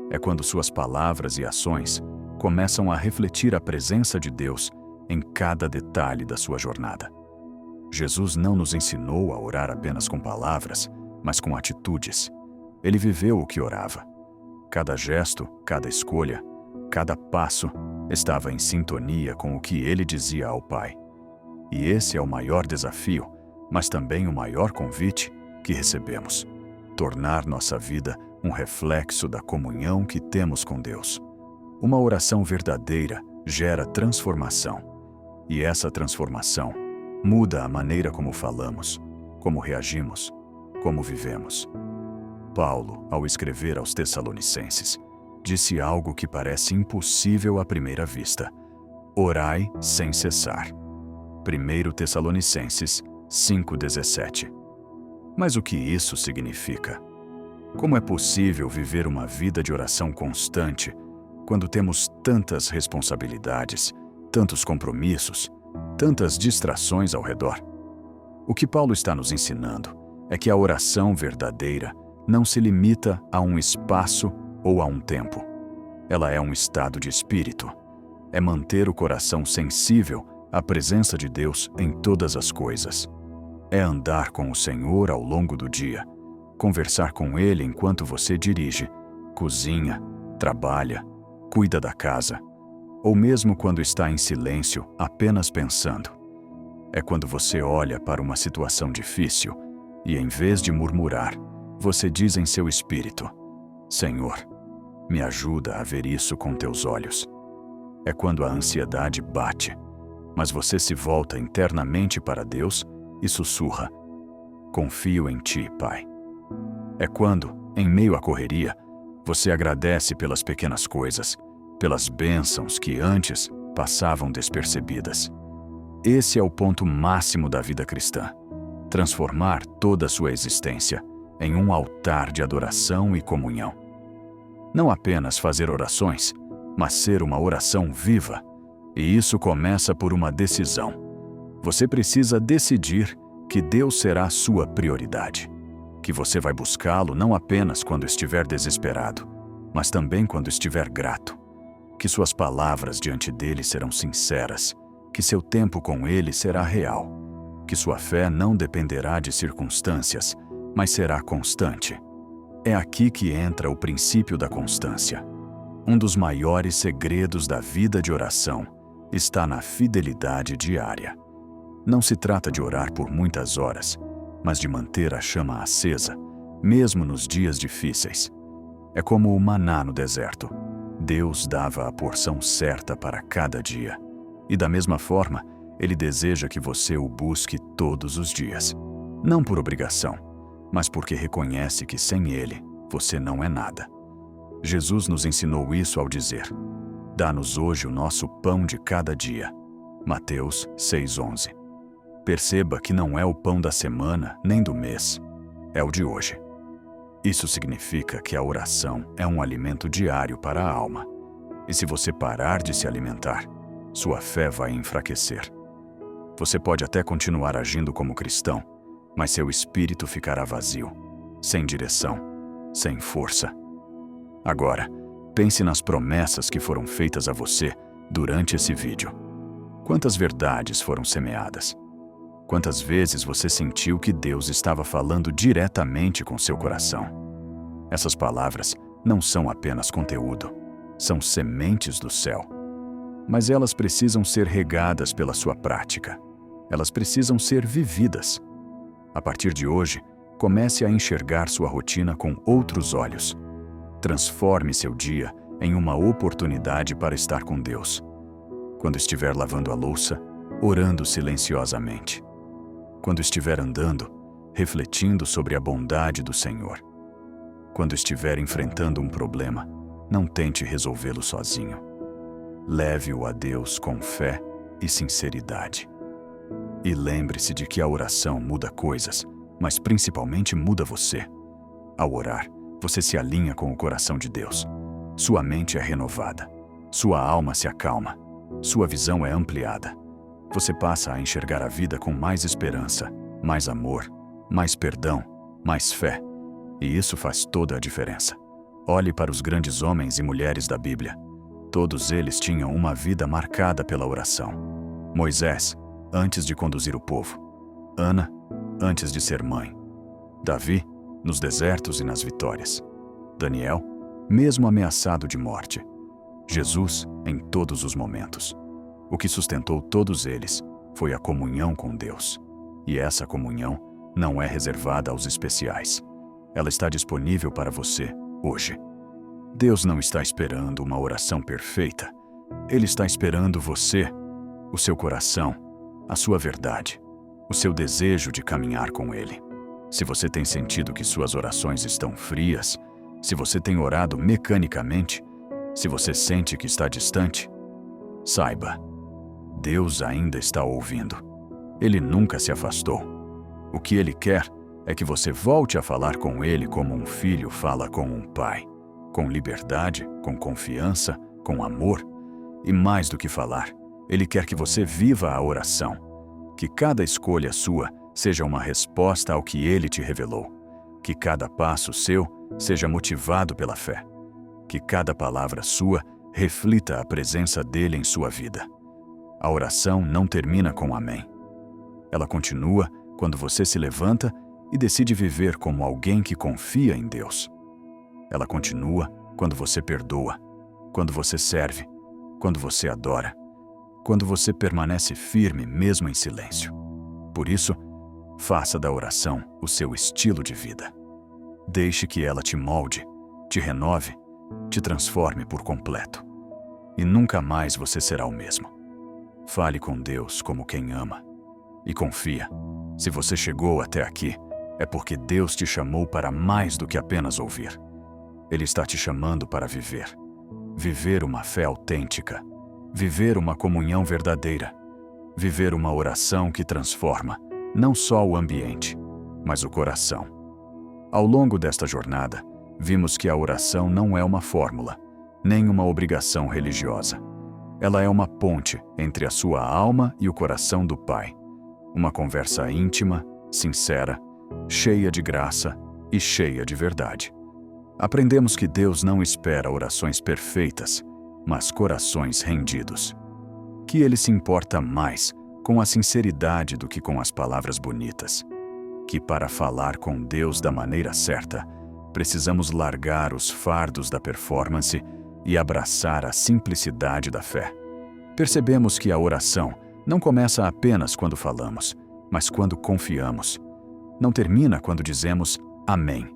É quando suas palavras e ações começam a refletir a presença de Deus em cada detalhe da sua jornada. Jesus não nos ensinou a orar apenas com palavras, mas com atitudes. Ele viveu o que orava. Cada gesto, cada escolha, cada passo estava em sintonia com o que ele dizia ao Pai. E esse é o maior desafio, mas também o maior convite que recebemos: tornar nossa vida um reflexo da comunhão que temos com Deus. Uma oração verdadeira gera transformação, e essa transformação muda a maneira como falamos, como reagimos, como vivemos. Paulo, ao escrever aos Tessalonicenses, disse algo que parece impossível à primeira vista: orai sem cessar. 1 Tessalonicenses 5,17. Mas o que isso significa? Como é possível viver uma vida de oração constante quando temos tantas responsabilidades, tantos compromissos, tantas distrações ao redor? O que Paulo está nos ensinando é que a oração verdadeira não se limita a um espaço ou a um tempo. Ela é um estado de espírito. É manter o coração sensível à presença de Deus em todas as coisas. É andar com o Senhor ao longo do dia, conversar com Ele enquanto você dirige, cozinha, trabalha, cuida da casa, ou mesmo quando está em silêncio, apenas pensando. É quando você olha para uma situação difícil e, em vez de murmurar, você diz em seu espírito: Senhor, me ajuda a ver isso com teus olhos. É quando a ansiedade bate, mas você se volta internamente para Deus e sussurra: confio em ti, Pai. É quando, em meio à correria, você agradece pelas pequenas coisas, pelas bênçãos que antes passavam despercebidas. Esse é o ponto máximo da vida cristã: transformar toda a sua existência em um altar de adoração e comunhão. Não apenas fazer orações, mas ser uma oração viva. E isso começa por uma decisão. Você precisa decidir que Deus será a sua prioridade, que você vai buscá-lo não apenas quando estiver desesperado, mas também quando estiver grato, que suas palavras diante dele serão sinceras, que seu tempo com ele será real, que sua fé não dependerá de circunstâncias, mas será constante. É aqui que entra o princípio da constância. Um dos maiores segredos da vida de oração está na fidelidade diária. Não se trata de orar por muitas horas, mas de manter a chama acesa, mesmo nos dias difíceis. É como o maná no deserto. Deus dava a porção certa para cada dia. E da mesma forma, Ele deseja que você o busque todos os dias. Não por obrigação, mas porque reconhece que sem Ele, você não é nada. Jesus nos ensinou isso ao dizer: dá-nos hoje o nosso pão de cada dia. Mateus 6,11. Perceba que não é o pão da semana nem do mês, é o de hoje. Isso significa que a oração é um alimento diário para a alma. E se você parar de se alimentar, sua fé vai enfraquecer. Você pode até continuar agindo como cristão, mas seu espírito ficará vazio, sem direção, sem força. Agora, pense nas promessas que foram feitas a você durante esse vídeo. Quantas verdades foram semeadas? Quantas vezes você sentiu que Deus estava falando diretamente com seu coração? Essas palavras não são apenas conteúdo, são sementes do céu. Mas elas precisam ser regadas pela sua prática. Elas precisam ser vividas. A partir de hoje, comece a enxergar sua rotina com outros olhos. Transforme seu dia em uma oportunidade para estar com Deus. Quando estiver lavando a louça, orando silenciosamente. Quando estiver andando, refletindo sobre a bondade do Senhor. Quando estiver enfrentando um problema, não tente resolvê-lo sozinho. Leve-o a Deus com fé e sinceridade. E lembre-se de que a oração muda coisas, mas principalmente muda você. Ao orar, você se alinha com o coração de Deus. Sua mente é renovada. Sua alma se acalma. Sua visão é ampliada. Você passa a enxergar a vida com mais esperança, mais amor, mais perdão, mais fé. E isso faz toda a diferença. Olhe para os grandes homens e mulheres da Bíblia. Todos eles tinham uma vida marcada pela oração. Moisés, antes de conduzir o povo. Ana, antes de ser mãe. Davi, nos desertos e nas vitórias. Daniel, mesmo ameaçado de morte. Jesus, em todos os momentos. O que sustentou todos eles foi a comunhão com Deus. E essa comunhão não é reservada aos especiais. Ela está disponível para você hoje. Deus não está esperando uma oração perfeita. Ele está esperando você, o seu coração, a sua verdade, o seu desejo de caminhar com Ele. Se você tem sentido que suas orações estão frias, se você tem orado mecanicamente, se você sente que está distante, saiba, Deus ainda está ouvindo. Ele nunca se afastou. O que Ele quer é que você volte a falar com Ele como um filho fala com um pai, com liberdade, com confiança, com amor. E mais do que falar, Ele quer que você viva a oração, que cada escolha sua seja uma resposta ao que Ele te revelou, que cada passo seu seja motivado pela fé, que cada palavra sua reflita a presença dEle em sua vida. A oração não termina com amém. Ela continua quando você se levanta e decide viver como alguém que confia em Deus. Ela continua quando você perdoa, quando você serve, quando você adora, quando você permanece firme mesmo em silêncio. Por isso, faça da oração o seu estilo de vida. Deixe que ela te molde, te renove, te transforme por completo. E nunca mais você será o mesmo. Fale com Deus como quem ama. E confia, se você chegou até aqui, é porque Deus te chamou para mais do que apenas ouvir. Ele está te chamando para viver. Viver uma fé autêntica. Viver uma comunhão verdadeira. Viver uma oração que transforma não só o ambiente, mas o coração. Ao longo desta jornada, vimos que a oração não é uma fórmula, nem uma obrigação religiosa. Ela é uma ponte entre a sua alma e o coração do Pai. Uma conversa íntima, sincera, cheia de graça e cheia de verdade. Aprendemos que Deus não espera orações perfeitas, mas corações rendidos. Que Ele se importa mais com a sinceridade do que com as palavras bonitas. Que para falar com Deus da maneira certa, precisamos largar os fardos da performance e abraçar a simplicidade da fé. Percebemos que a oração não começa apenas quando falamos, mas quando confiamos. Não termina quando dizemos amém,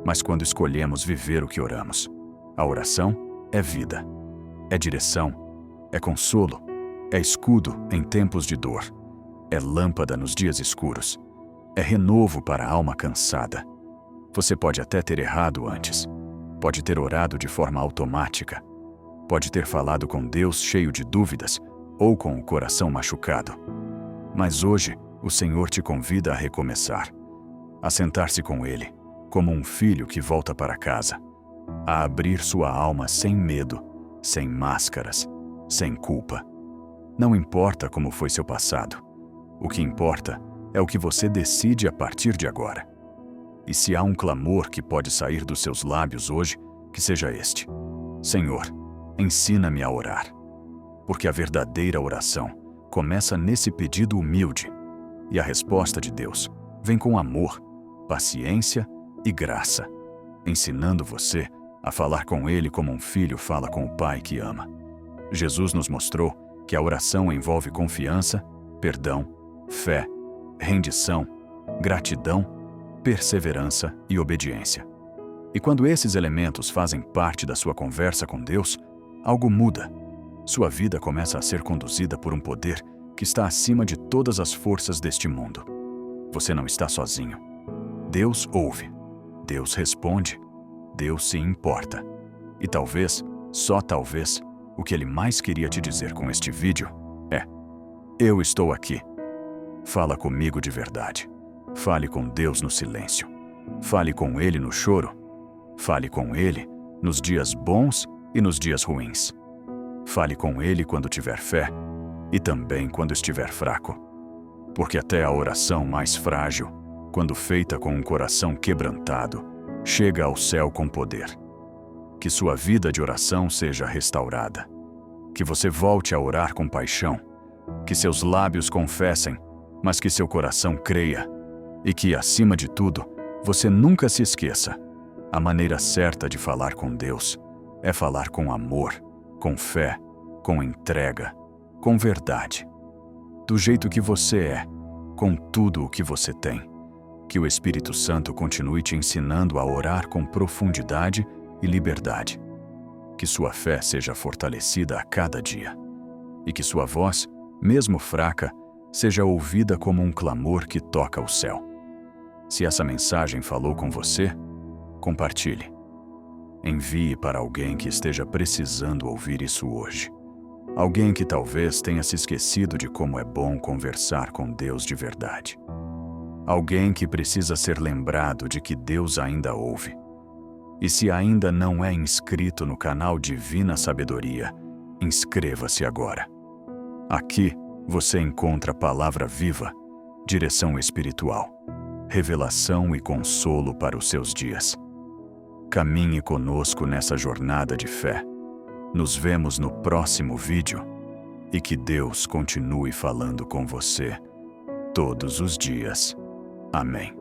mas quando escolhemos viver o que oramos. A oração é vida, é direção, é consolo, é escudo em tempos de dor, é lâmpada nos dias escuros, é renovo para a alma cansada. Você pode até ter errado antes, pode ter orado de forma automática, pode ter falado com Deus cheio de dúvidas ou com o coração machucado. Mas hoje, o Senhor te convida a recomeçar, a sentar-se com Ele, como um filho que volta para casa, a abrir sua alma sem medo, sem máscaras, sem culpa. Não importa como foi seu passado, o que importa é o que você decide a partir de agora. E se há um clamor que pode sair dos seus lábios hoje, que seja este: Senhor, ensina-me a orar. Porque a verdadeira oração começa nesse pedido humilde, e a resposta de Deus vem com amor, paciência e graça, ensinando você a falar com Ele como um filho fala com o Pai que ama. Jesus nos mostrou que a oração envolve confiança, perdão, fé, rendição, gratidão, perseverança e obediência. E quando esses elementos fazem parte da sua conversa com Deus, algo muda. Sua vida começa a ser conduzida por um poder que está acima de todas as forças deste mundo. Você não está sozinho. Deus ouve, Deus responde, Deus se importa. E talvez, só talvez, o que Ele mais queria te dizer com este vídeo é: eu estou aqui. Fala comigo de verdade. Fale com Deus no silêncio. Fale com Ele no choro. Fale com Ele nos dias bons e nos dias ruins. Fale com Ele quando tiver fé e também quando estiver fraco. Porque até a oração mais frágil, quando feita com um coração quebrantado, chega ao céu com poder. Que sua vida de oração seja restaurada. Que você volte a orar com paixão. Que seus lábios confessem, mas que seu coração creia. E que, acima de tudo, você nunca se esqueça: a maneira certa de falar com Deus é falar com amor, com fé, com entrega, com verdade. Do jeito que você é, com tudo o que você tem. Que o Espírito Santo continue te ensinando a orar com profundidade e liberdade. Que sua fé seja fortalecida a cada dia. E que sua voz, mesmo fraca, seja ouvida como um clamor que toca o céu. Se essa mensagem falou com você, compartilhe. Envie para alguém que esteja precisando ouvir isso hoje. Alguém que talvez tenha se esquecido de como é bom conversar com Deus de verdade. Alguém que precisa ser lembrado de que Deus ainda ouve. E se ainda não é inscrito no canal Divina Sabedoria, inscreva-se agora. Aqui você encontra palavra viva, direção espiritual, revelação e consolo para os seus dias. Caminhe conosco nessa jornada de fé. Nos vemos no próximo vídeo e que Deus continue falando com você todos os dias. Amém.